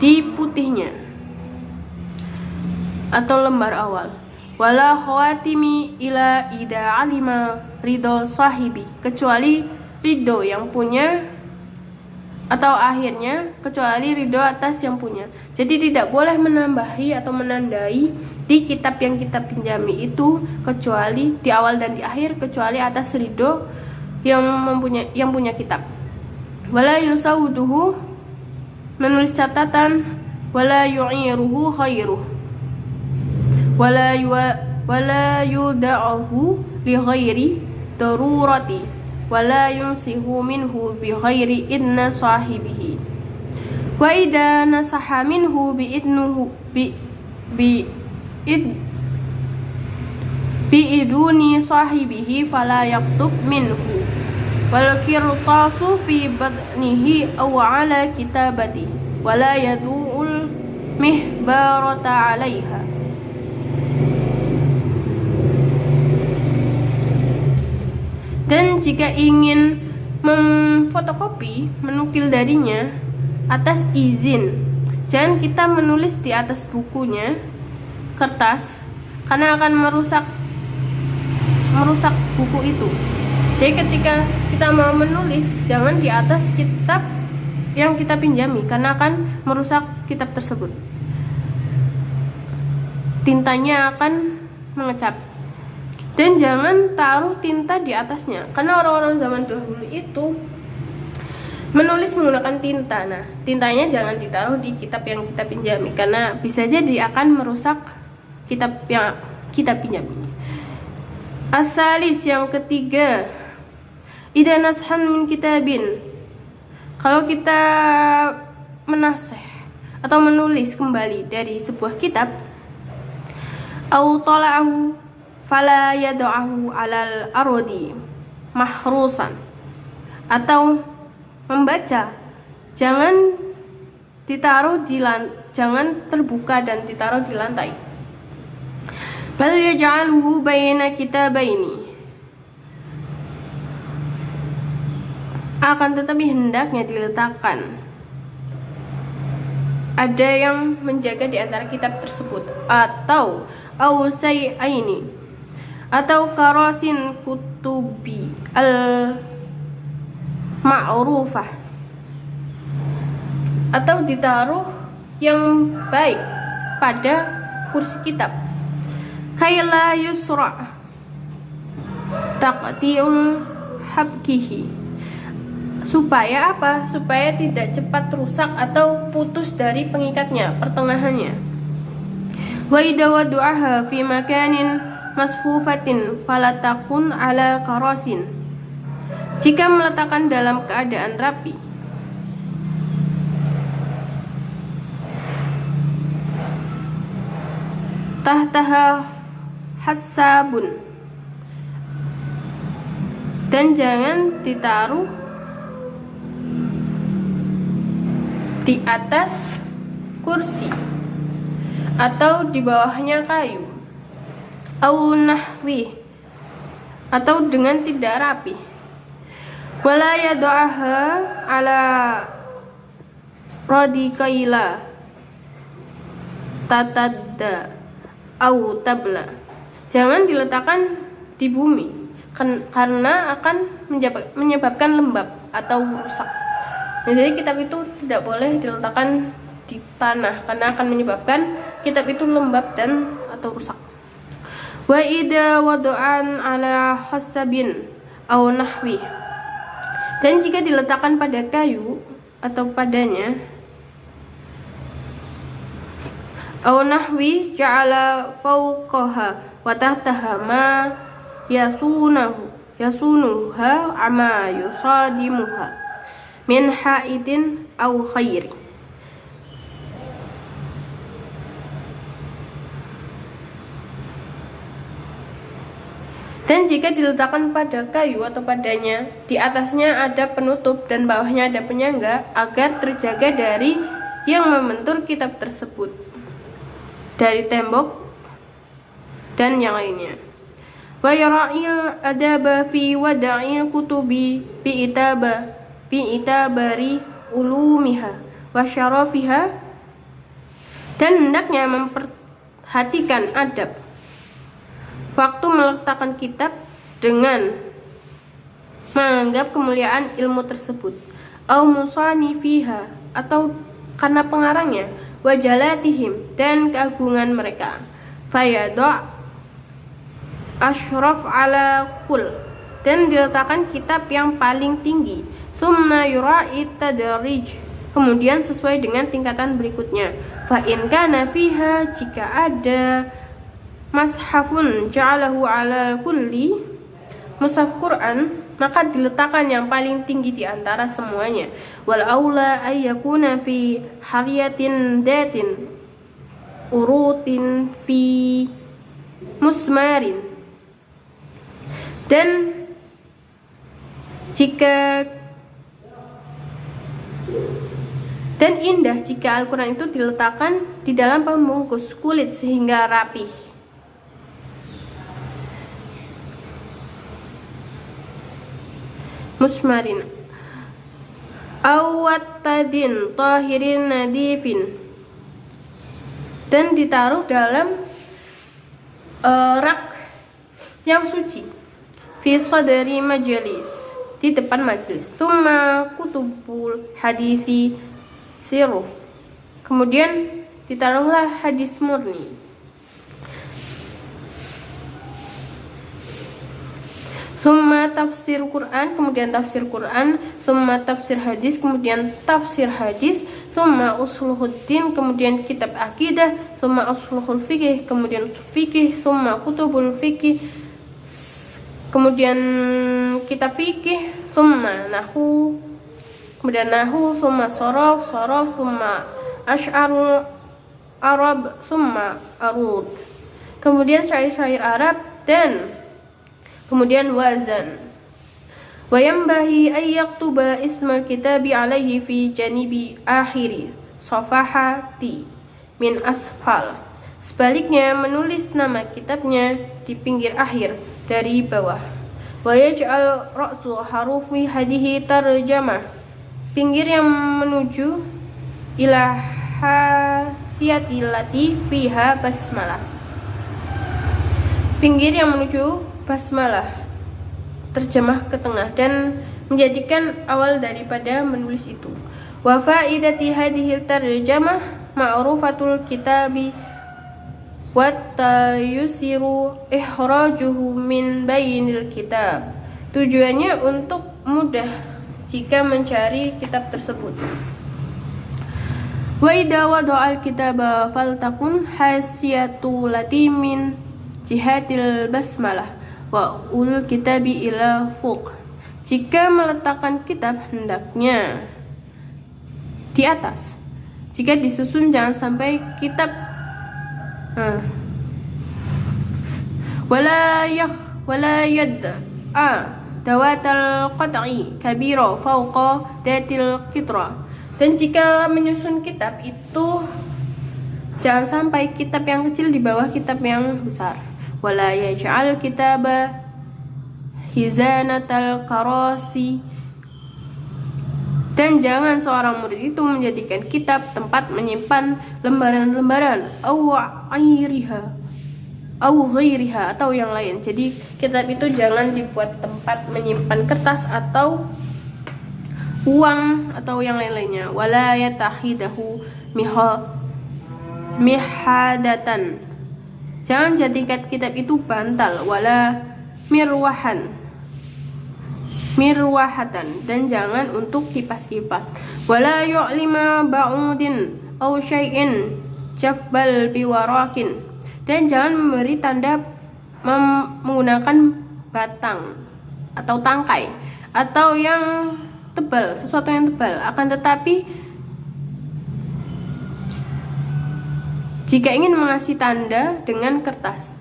di putihnya atau lembar awal. Wala khawatimi ila ida alima ridho sahibi, kecuali ridho yang punya, atau akhirnya kecuali ridho atas yang punya. Jadi tidak boleh menambahi atau menandai di kitab yang kita pinjami itu kecuali di awal dan di akhir, kecuali atas ridho yang punya kitab. Wala yusawduhu, menulis catatan. Wala yu'iruhu khairuh, wala yuda'ahu li ghairi darurati, wala yunsihu minhu bi ghairi idna sahibihi. Wa idza nasaha minhu bi idnuhu bi iduni sahibihi fala yaktub minhu wal qirtasu fi badnihi aw ala kitabati wala yadu'ul mihbarata 'alaiha. Dan jika ingin memfotokopi, menukil darinya atas izin, jangan kita menulis di atas bukunya kertas, karena akan merusak buku itu. Jadi ketika kita mau menulis, jangan di atas kitab yang kita pinjami, karena akan merusak kitab tersebut. Tintanya akan mengecap. Dan jangan taruh tinta di atasnya, karena orang-orang zaman dahulu itu menulis menggunakan tinta. Nah, tintanya jangan ditaruh di kitab yang kita pinjami, karena bisa jadi akan merusak kitab yang kita pinjami. Asalis, yang ketiga, idza nashan min kitabin, kalau kita menasih atau menulis kembali dari sebuah kitab, au tala'ahu fala yad'ahu 'alal ardi mahrusan, atau membaca jangan ditaruh jangan terbuka dan ditaruh di lantai. Bal yaj'aluhu baina kitabaini, akan tetapi hendaknya diletakkan ada yang menjaga di antara kitab tersebut, atau ausai'aini, atau karasin kutubi al ma'rufah, atau ditaruh yang baik pada kursi kitab, kaila yusra taqti'ul habkihi, supaya apa? Supaya tidak cepat rusak atau putus dari pengikatnya, pertengahannya. Wa idza wadu'aha fi makanin masfufatin fala takun ala karasin, jika meletakkan dalam keadaan rapi, tahtaha hasabun, dan jangan ditaruh di atas kursi atau di bawahnya kayu, au nahwi, atau dengan tidak rapi. Wala yad'aha ala radikaila tatadda au tabla, jangan diletakkan di bumi karena akan menyebabkan lembab atau rusak. Jadi kitab itu tidak boleh diletakkan di tanah karena akan menyebabkan kitab itu lembab dan atau rusak. Wa idza wada'an ala hasabin aw nahwi, dan jika diletakkan pada kayu atau padanya, aw nahwi ja'ala fawqaha wa tahtaha ma yasunuha ama yusadimuha min haidin au khairi. Dan jika diletakkan pada kayu atau padanya, di atasnya ada penutup dan bawahnya ada penyangga, agar terjaga dari yang membentur kitab tersebut, dari tembok dan yang lainnya. Wa yara'il adaba fi wada'il kutubi bi itabari ulumiha wa syarafiha, dan hendaknya memperhatikan adab waktu meletakkan kitab dengan menganggap kemuliaan ilmu tersebut, au musani fiha, atau karena pengarangnya, wa jalatihim, dan keagungan mereka, fayada' ashraf ala kul, dan diletakkan kitab yang paling tinggi, summa yura'i tadarij, kemudian sesuai dengan tingkatan berikutnya. Fa in kana fiha, jika ada mashafun ja'alahu ala kulli, mushaf Quran, maka diletakkan yang paling tinggi di antara semuanya. Wal aula ayyakuna fi hariyatin datin urutin fi musmarin, dan indah jika Al-Quran itu diletakkan di dalam pembungkus kulit sehingga rapih. Musmarin awatadin tahirin nadifin, dan ditaruh dalam rak yang suci, fi sadri majlis, di depan majelis. Summa kutubul hadisi siruf, kemudian ditaruhlah hadis murni. Summa tafsir Quran, kemudian tafsir Quran. Summa tafsir hadis, kemudian tafsir hadis. Summa usuluddin, kemudian kitab akidah. Summa usulul fikih, kemudian fikih. Summa kutubul fikih, kemudian kitab fikih. Summa nahu, kemudian nahu. Summa sorof, summa asy'arul Arab, summa arud, kemudian syair-syair Arab, dan kemudian wazan. Wa yanbahi ay yaktuba ismal kitabi alaihi fi janibi akhiri safahati min asfal. Sebaliknya menulis nama kitabnya di pinggir akhir dari bawah. Wa yaj'al ra'su harufi hadihi tarjamah, pinggir yang menuju ila hasiyati lati fiha basmalah, pinggir yang menuju basmalah, terjemah ke tengah, dan menjadikan awal daripada menulis itu. Wa faidati hadhil tarjamah ma'rufatul kitabi wa tayusiru ihrajuhu min bainil kitab. Tujuannya untuk mudah jika mencari kitab tersebut. Wa idza wada'al kitaba faltakun hasiyatu lati min jihatil basmalah wa ul kitabi ila fuq. Jika meletakkan kitab hendaknya di atas. Jika disusun jangan sampai kitab wala yad dawatal qat'i kabira fawqa datil qitra. Dan jika menyusun kitab itu jangan sampai kitab yang kecil di bawah kitab yang besar. Wala yaj'al kitaba hizanatal karasi, dan jangan seorang murid itu menjadikan kitab tempat menyimpan lembaran-lembaran au ghairiha atau yang lain. Jadi kitab itu jangan dibuat tempat menyimpan kertas atau uang atau yang lain-lainnya. Wala yatahidahu mihadatan, jangan jadikan kitab itu bantal. Wala mirwahatan, dan jangan untuk kipas-kipas. Wala yu'lima ba'udin aw syai'in jafbal biwarakin, dan jangan memberi tanda menggunakan batang atau tangkai atau yang tebal, sesuatu yang tebal. Akan tetapi jika ingin mengasih tanda dengan kertas,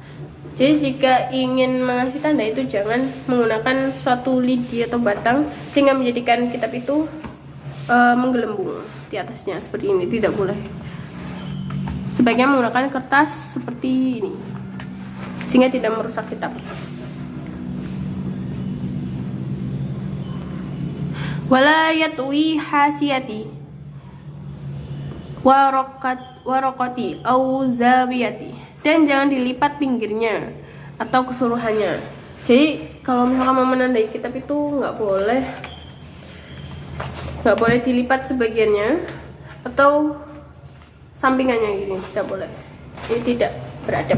jadi jika ingin mengasih tanda itu jangan menggunakan suatu lidi atau batang sehingga menjadikan kitab itu menggelembung di atasnya seperti ini, tidak boleh. Sebaiknya menggunakan kertas seperti ini sehingga tidak merusak kitab. Wala yatwi hasiyati warokati au zawiyati, dan jangan dilipat pinggirnya atau keseluruhannya. Jadi kalau misalkan mau menandai kitab itu nggak boleh dilipat sebagiannya atau sampingannya gini, tidak boleh. Ini tidak beradab.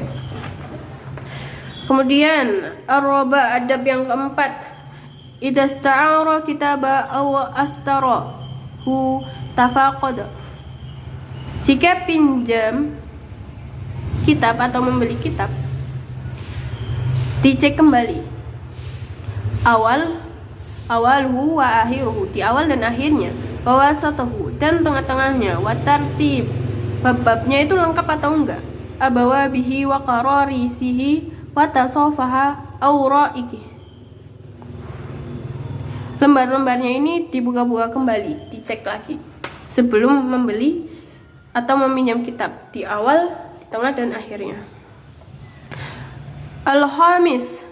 Kemudian arroba, adab yang keempat, idza sta'ara kitaba aw astarahu tafaqada, jika pinjam kitab atau membeli kitab dicek kembali awalhu wa akhiruhu, di awal dan akhirnya, wa wasatahu, dan tengah-tengahnya, wa tartib, bab-babnya itu lengkap atau enggak, abawa bihi wa qararisihi wa tasafaha awraiki, lembar-lembarnya ini dibuka-buka kembali, dicek lagi sebelum membeli atau meminjam kitab, di awal, di tengah, dan akhirnya. Al-Khamis,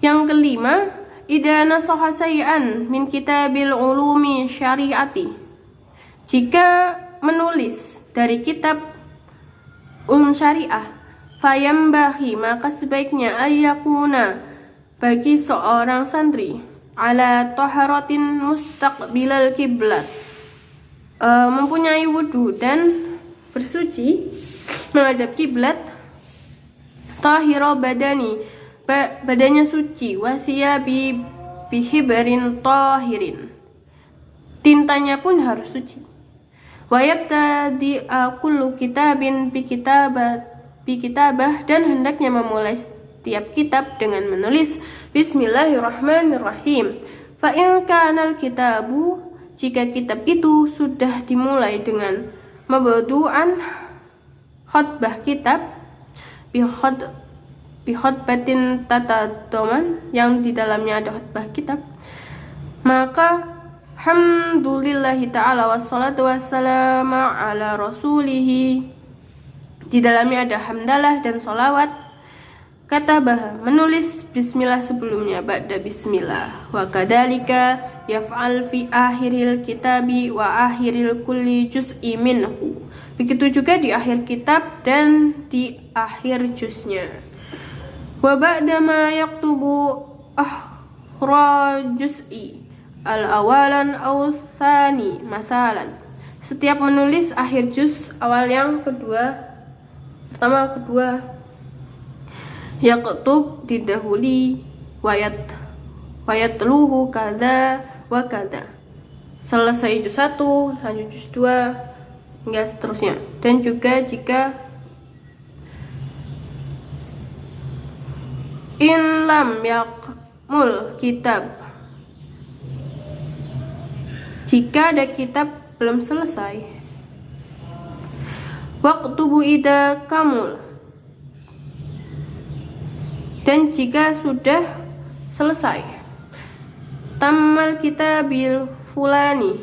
yang kelima, idza nasaha say'an min kitabil ulumi syariati, jika menulis dari kitab syariah, fayambahi, maka sebaiknya ayakuna bagi seorang santri ala taharatin mustaqbilal kiblat, mempunyai wudhu dan bersuci menghadap kiblat, tahira badani, badannya suci, wasiyabi bihibarin tahirin, tintanya pun harus suci, wayabtadi kullu kitabin bikitabah, dan hendaknya memulai setiap kitab dengan menulis Bismillahirrahmanirrahim. Fa in kanal kitabu, jika kitab itu sudah dimulai dengan mabdu'an khutbah kitab bikhutbatin tatadaman, yang di dalamnya ada khutbah kitab, maka hamdulillahi ta'ala wassalatu wassalamu ala rasulihi, di dalamnya ada hamdalah dan sholawat, katabah, menulis bismillah sebelumnya, ba'da bismillah, wa kadalika yaf'al fi akhiril kitabi wa akhiril kulli juz'i minhu, begitu juga di akhir kitab dan di akhir juznya. Wa ba'da ma yaktubu akhra juz'i al-awalan aw tsani, masalan, setiap menulis akhir juz awal yang kedua, pertama kedua, yaktub didahului wayatluhu kada wa kada, selesai juz 1 lanjut juz 2 hingga seterusnya. Dan juga jika in lam yakmul kitab, jika ada kitab belum selesai, waktubu ida kamul, dan jika sudah selesai, tamal kitabil fulani,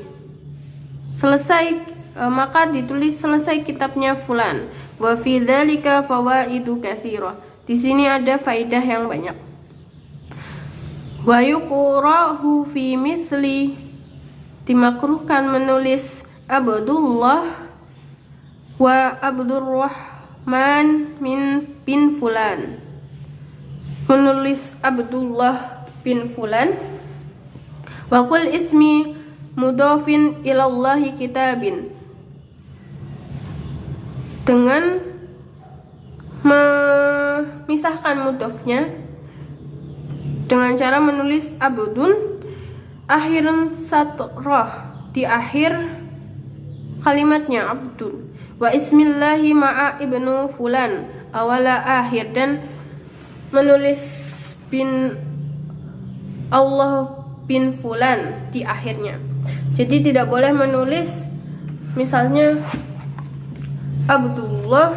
selesai, maka ditulis selesai kitabnya fulan. Wa fi dzalika fawaidu katsirah, di sini ada faidah yang banyak. Wa yuqra'u fi misli, dimakruhkan menulis Abdullah wa Abdurrahman bin fulan, menulis Abdullah bin fulan, wa qul ismi mudhafin ilallahi kitabin, dengan memisahkan mudhafnya dengan cara menulis abdun akhiran satrah, di akhir kalimatnya abdun, wa ismillahi ma'a ibnu fulan awala akhir, dan menulis bin Allah bin fulan di akhirnya. Jadi tidak boleh menulis misalnya Abdullah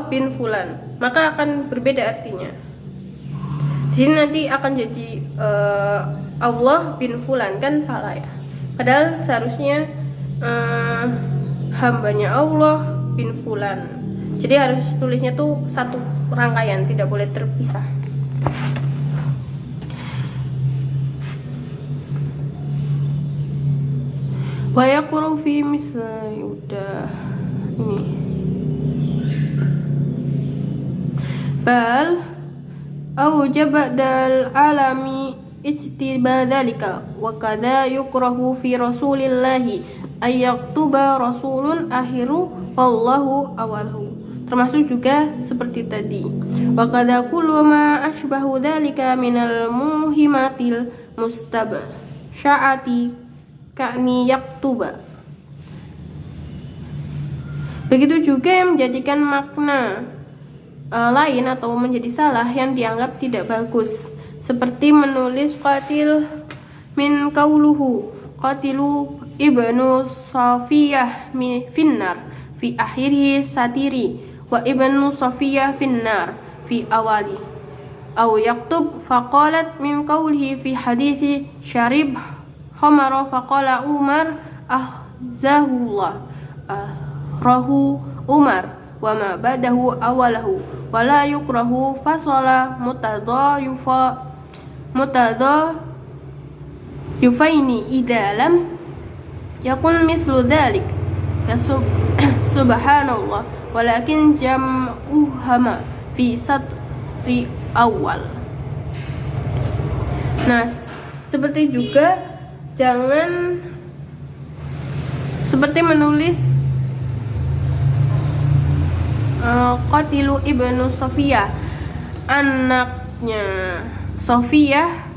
bin fulan, maka akan berbeda artinya. Di sini nanti akan jadi Allah bin fulan, kan salah ya. Padahal seharusnya hambanya Allah bin fulan. Jadi harus tulisnya tuh satu rangkaian, tidak boleh terpisah. Wa yaqru fi misli, udah ini. Bal aujaba dal alami ijtibadalika wa kada yukrahu fi rasulillahi ayyaktuba rasulun akhiru wallahu awalahu, termasuk juga seperti tadi, wa kada kullu ma ashbahu dalika minal muhimatil mustabsya'ati ka'ni yaktuba, begitu juga yang menjadikan makna lain atau menjadi salah yang dianggap tidak bagus, seperti menulis qatil min qauluhu qatilu ibnu Safiyah finnar fi akhiri satiri wa ibnu Safiyah finnar fi awali, au yaktub faqalat min qawlihi fi hadisi syarib khamara faqala Umar ahzahullah rahu Umar wa ma badahu awalahu wala yukrahu fasala mutadayufaini idza lam yakun mislu dhalik subhanallah walakin jam'uhama fi satri awal. Nah, seperti juga jangan seperti menulis Qatilu ibnu Sofiyah, anaknya Sofiyah.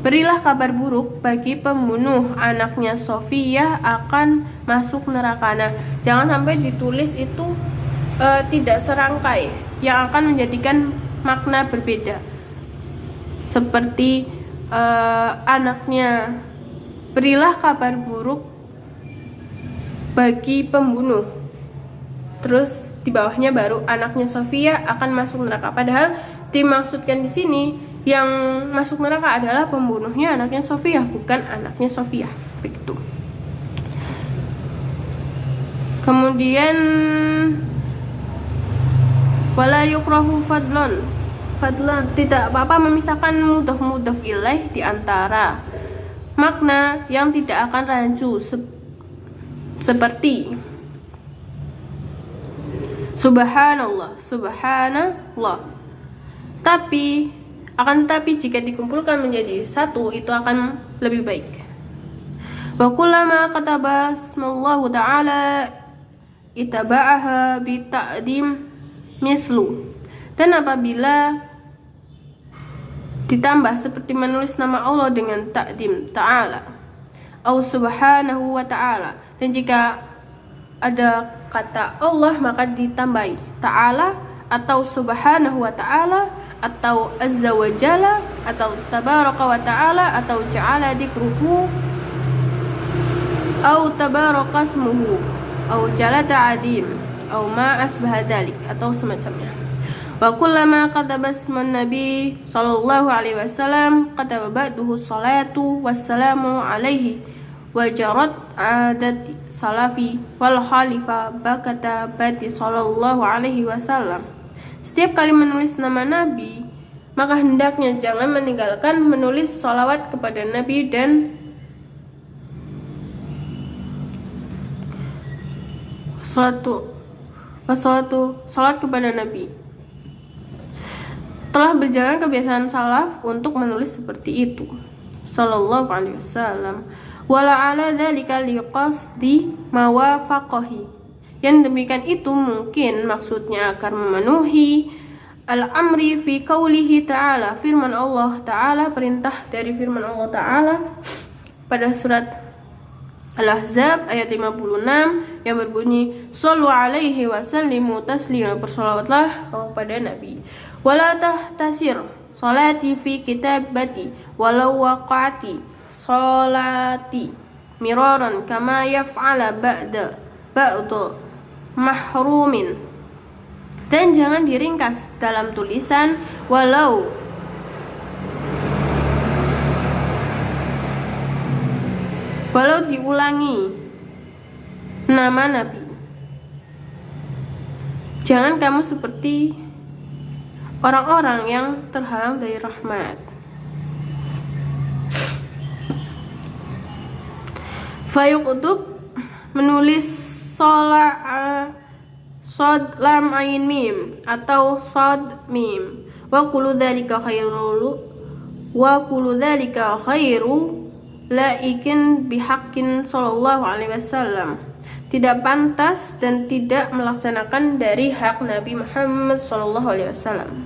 Berilah kabar buruk bagi pembunuh, anaknya Sofiyah akan masuk neraka. Nah, jangan sampai ditulis itu tidak serangkai yang akan menjadikan makna berbeda. Seperti anaknya, berilah kabar buruk bagi pembunuh. Terus di bawahnya baru anaknya Sofiyah akan masuk neraka. Padahal dimaksudkan di sini yang masuk neraka adalah pembunuhnya anaknya Sofiyah, bukan anaknya Sofiyah. Begitu. Kemudian wala yukrahu fadlon, tidak apa-apa memisahkan mudhaf ilaih di antara makna yang tidak akan rancu, seperti subhanallah, tetapi jika dikumpulkan menjadi satu itu akan lebih baik. Wa kullama kataba smallahu ta'ala itaba'aha bi ta'dim mislu, dan apabila ditambah seperti menulis nama Allah dengan ta'dim ta'ala au subhanahu wa ta'ala, dan jika ada kata Allah maka ditambahi ta'ala atau subhanahu wa ta'ala atau azza wa jalla atau tabaraka wa ta'ala atau ja'ala dzikruhu au tabaraka ismuhu au jalla ta'adim au ma asbaha dzalik atau semacamnya. Wa kullama kataba isman nabi sallallahu alaihi wasallam kataba ba'duhu salatu wassalamu alaihi wa jarat adati salafi wal khalifa bakata bati sallallahu alaihi wasallam. Setiap kali menulis nama Nabi, maka hendaknya jangan meninggalkan menulis salawat kepada Nabi dan salat kepada Nabi. Telah berjalan kebiasaan salaf untuk menulis seperti itu, sallallahu alaihi wasallam. Wala ala dzalika liqasdi mawafaqahi. Yang demikian itu mungkin maksudnya agar memenuhi al-amri fi qaulihi ta'ala, firman Allah Ta'ala, perintah dari firman Allah Ta'ala pada surat Al-Ahzab ayat 56 yang berbunyi sallu alaihi wa sallimu taslima, bersalawatlah kepada Nabi. Wala tahtasir salati fi kitabati walau waqati salati miraran kama yaf'ala ba'du mahrumin, dan jangan diringkas dalam tulisan walau diulangi nama Nabi. Jangan kamu seperti orang-orang yang terhalang dari rahmat. Fayuqtub, menulis sod lam ain mim atau sod mim. Wa kullu dzalika khairu laikin bihaqqin sallallahu alaihi wasallam. Tidak pantas dan tidak melaksanakan dari hak Nabi Muhammad sallallahu alaihi wasallam.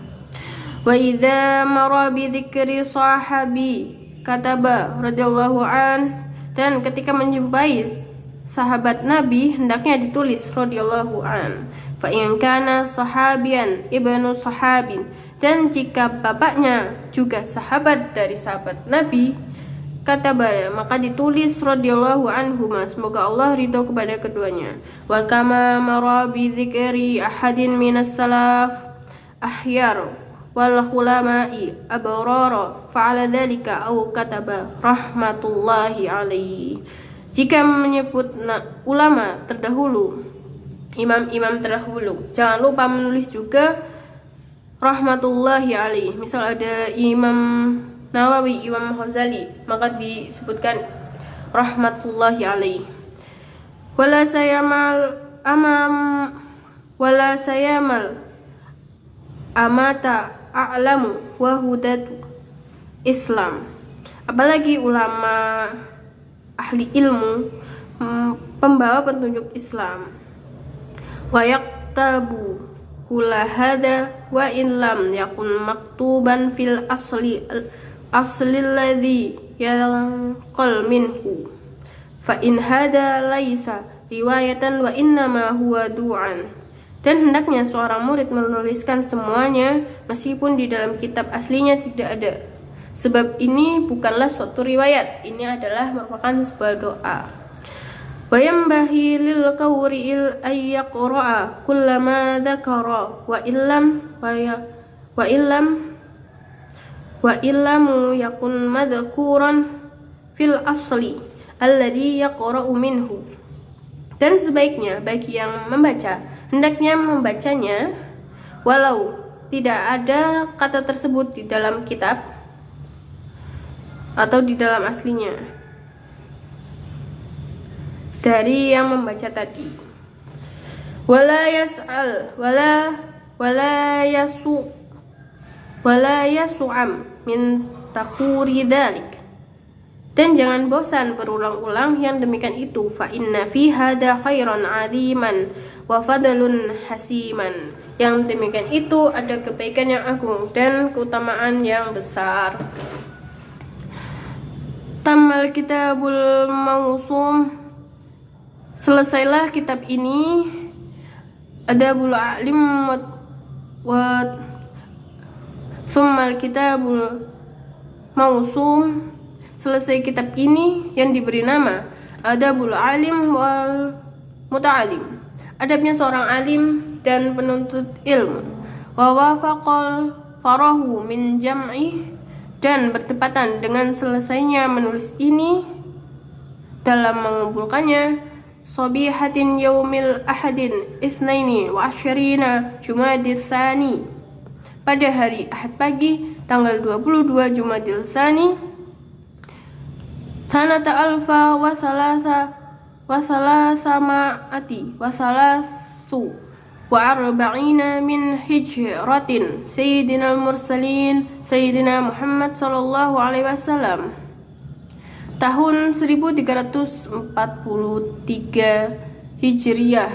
Wa idza mara bi dzikri sahabi kataba radhiyallahu an, dan ketika menjumpai sahabat Nabi hendaknya ditulis radhiyallahu an. Fa in kana sahabian ibnu sahabin, dan jika bapaknya juga sahabat dari sahabat Nabi, kataba, maka ditulis radhiyallahu anhuma, semoga Allah ridho kepada keduanya. Wa kama mara bi dzikri ahadin minas salaf ahyar wal khulama'i abrara fa'ala dzalika au kataba rahmatullahi alaihi. Jika menyebut ulama terdahulu, imam-imam terdahulu, jangan lupa menulis juga rahmatullahi alaihi. Misal ada Imam Nawawi, Imam Ghazali, maka disebutkan rahmatullahi alaihi. Wala amam wala sayamal amata a'lamu wa hudatu Islam. Apalagi ulama ahli ilmu, pembawa petunjuk Islam. Wa yaktabu kula hada wa in lam yakun maktuban fil asli alladhi yanqal minhu fa in hada laisa riwayatan wa innama huwa du'an. Dan hendaknya seorang murid menuliskan semuanya meskipun di dalam kitab aslinya tidak ada, sebab ini bukanlah suatu riwayat, ini adalah merupakan sebuah doa. Wa yambahi lil qawri'il ay yaqra'a kullama dzakara wa illam yakun madhkuran fil asli alladhi yaqra'u minhu. Dan sebaiknya bagi yang membaca hendaknya membacanya walau tidak ada kata tersebut di dalam kitab atau di dalam aslinya dari yang membaca tadi. Wala yas'al wala yasu'am min taquri dzalik. Dan jangan bosan berulang-ulang yang demikian itu. Fa inna fi hada khairan 'aziman wa fadlun hasiman. Yang demikian itu ada kebaikan yang agung dan keutamaan yang besar. Tamal kitabul mausum. Selesailah kitab ini. Adabul alim wa summal kitabul mausum. Selesai kitab ini yang diberi nama Adabul alim wal muta'alim, adabnya seorang alim dan penuntut ilmu. Wa wafaqal farahu min jam'i, dan bertepatan dengan selesainya menulis ini dalam mengumpulkannya. Sabihatin yaumil ahadin isnaini wa asyarina Jumadil Tsani, pada hari Ahad pagi tanggal 22 Jumadil Tsani sanata alfa wa salasa ma'ati wa salasu wa arba'ina min hijratin Sayyidina al-Mursalin Sayyidina Muhammad sallallahu alaihi wasallam, tahun 1343 Hijriyah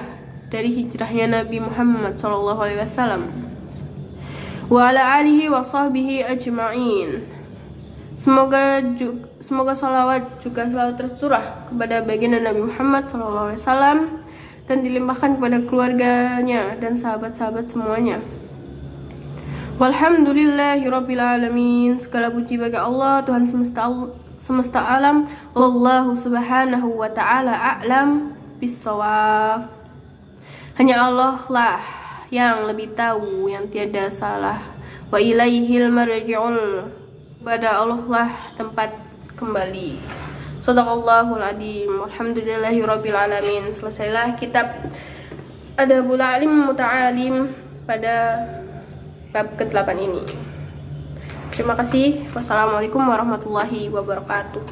dari hijrahnya Nabi Muhammad sallallahu alaihi wasallam. Wa ala alihi wa sahbihi ajma'in. Semoga salawat juga selalu tercurah kepada baginda Nabi Muhammad SAW dan dilimpahkan kepada keluarganya dan sahabat-sahabat semuanya. Walhamdulillahirabbil alamin. Segala puji bagi Allah, Tuhan semesta alam. Wallahu subhanahu wa ta'ala a'lam bissawab. Hanya Allah lah yang lebih tahu, yang tiada salah. Wa ilaihil marji'ul, pada Allah lah tempat kembali. Shadaqallahul adzim. Walhamdulillahirabbil alamin. Selesailah kitab Adabul alim muta'alim pada bab ke-8 ini. Terima kasih. Wassalamualaikum warahmatullahi wabarakatuh.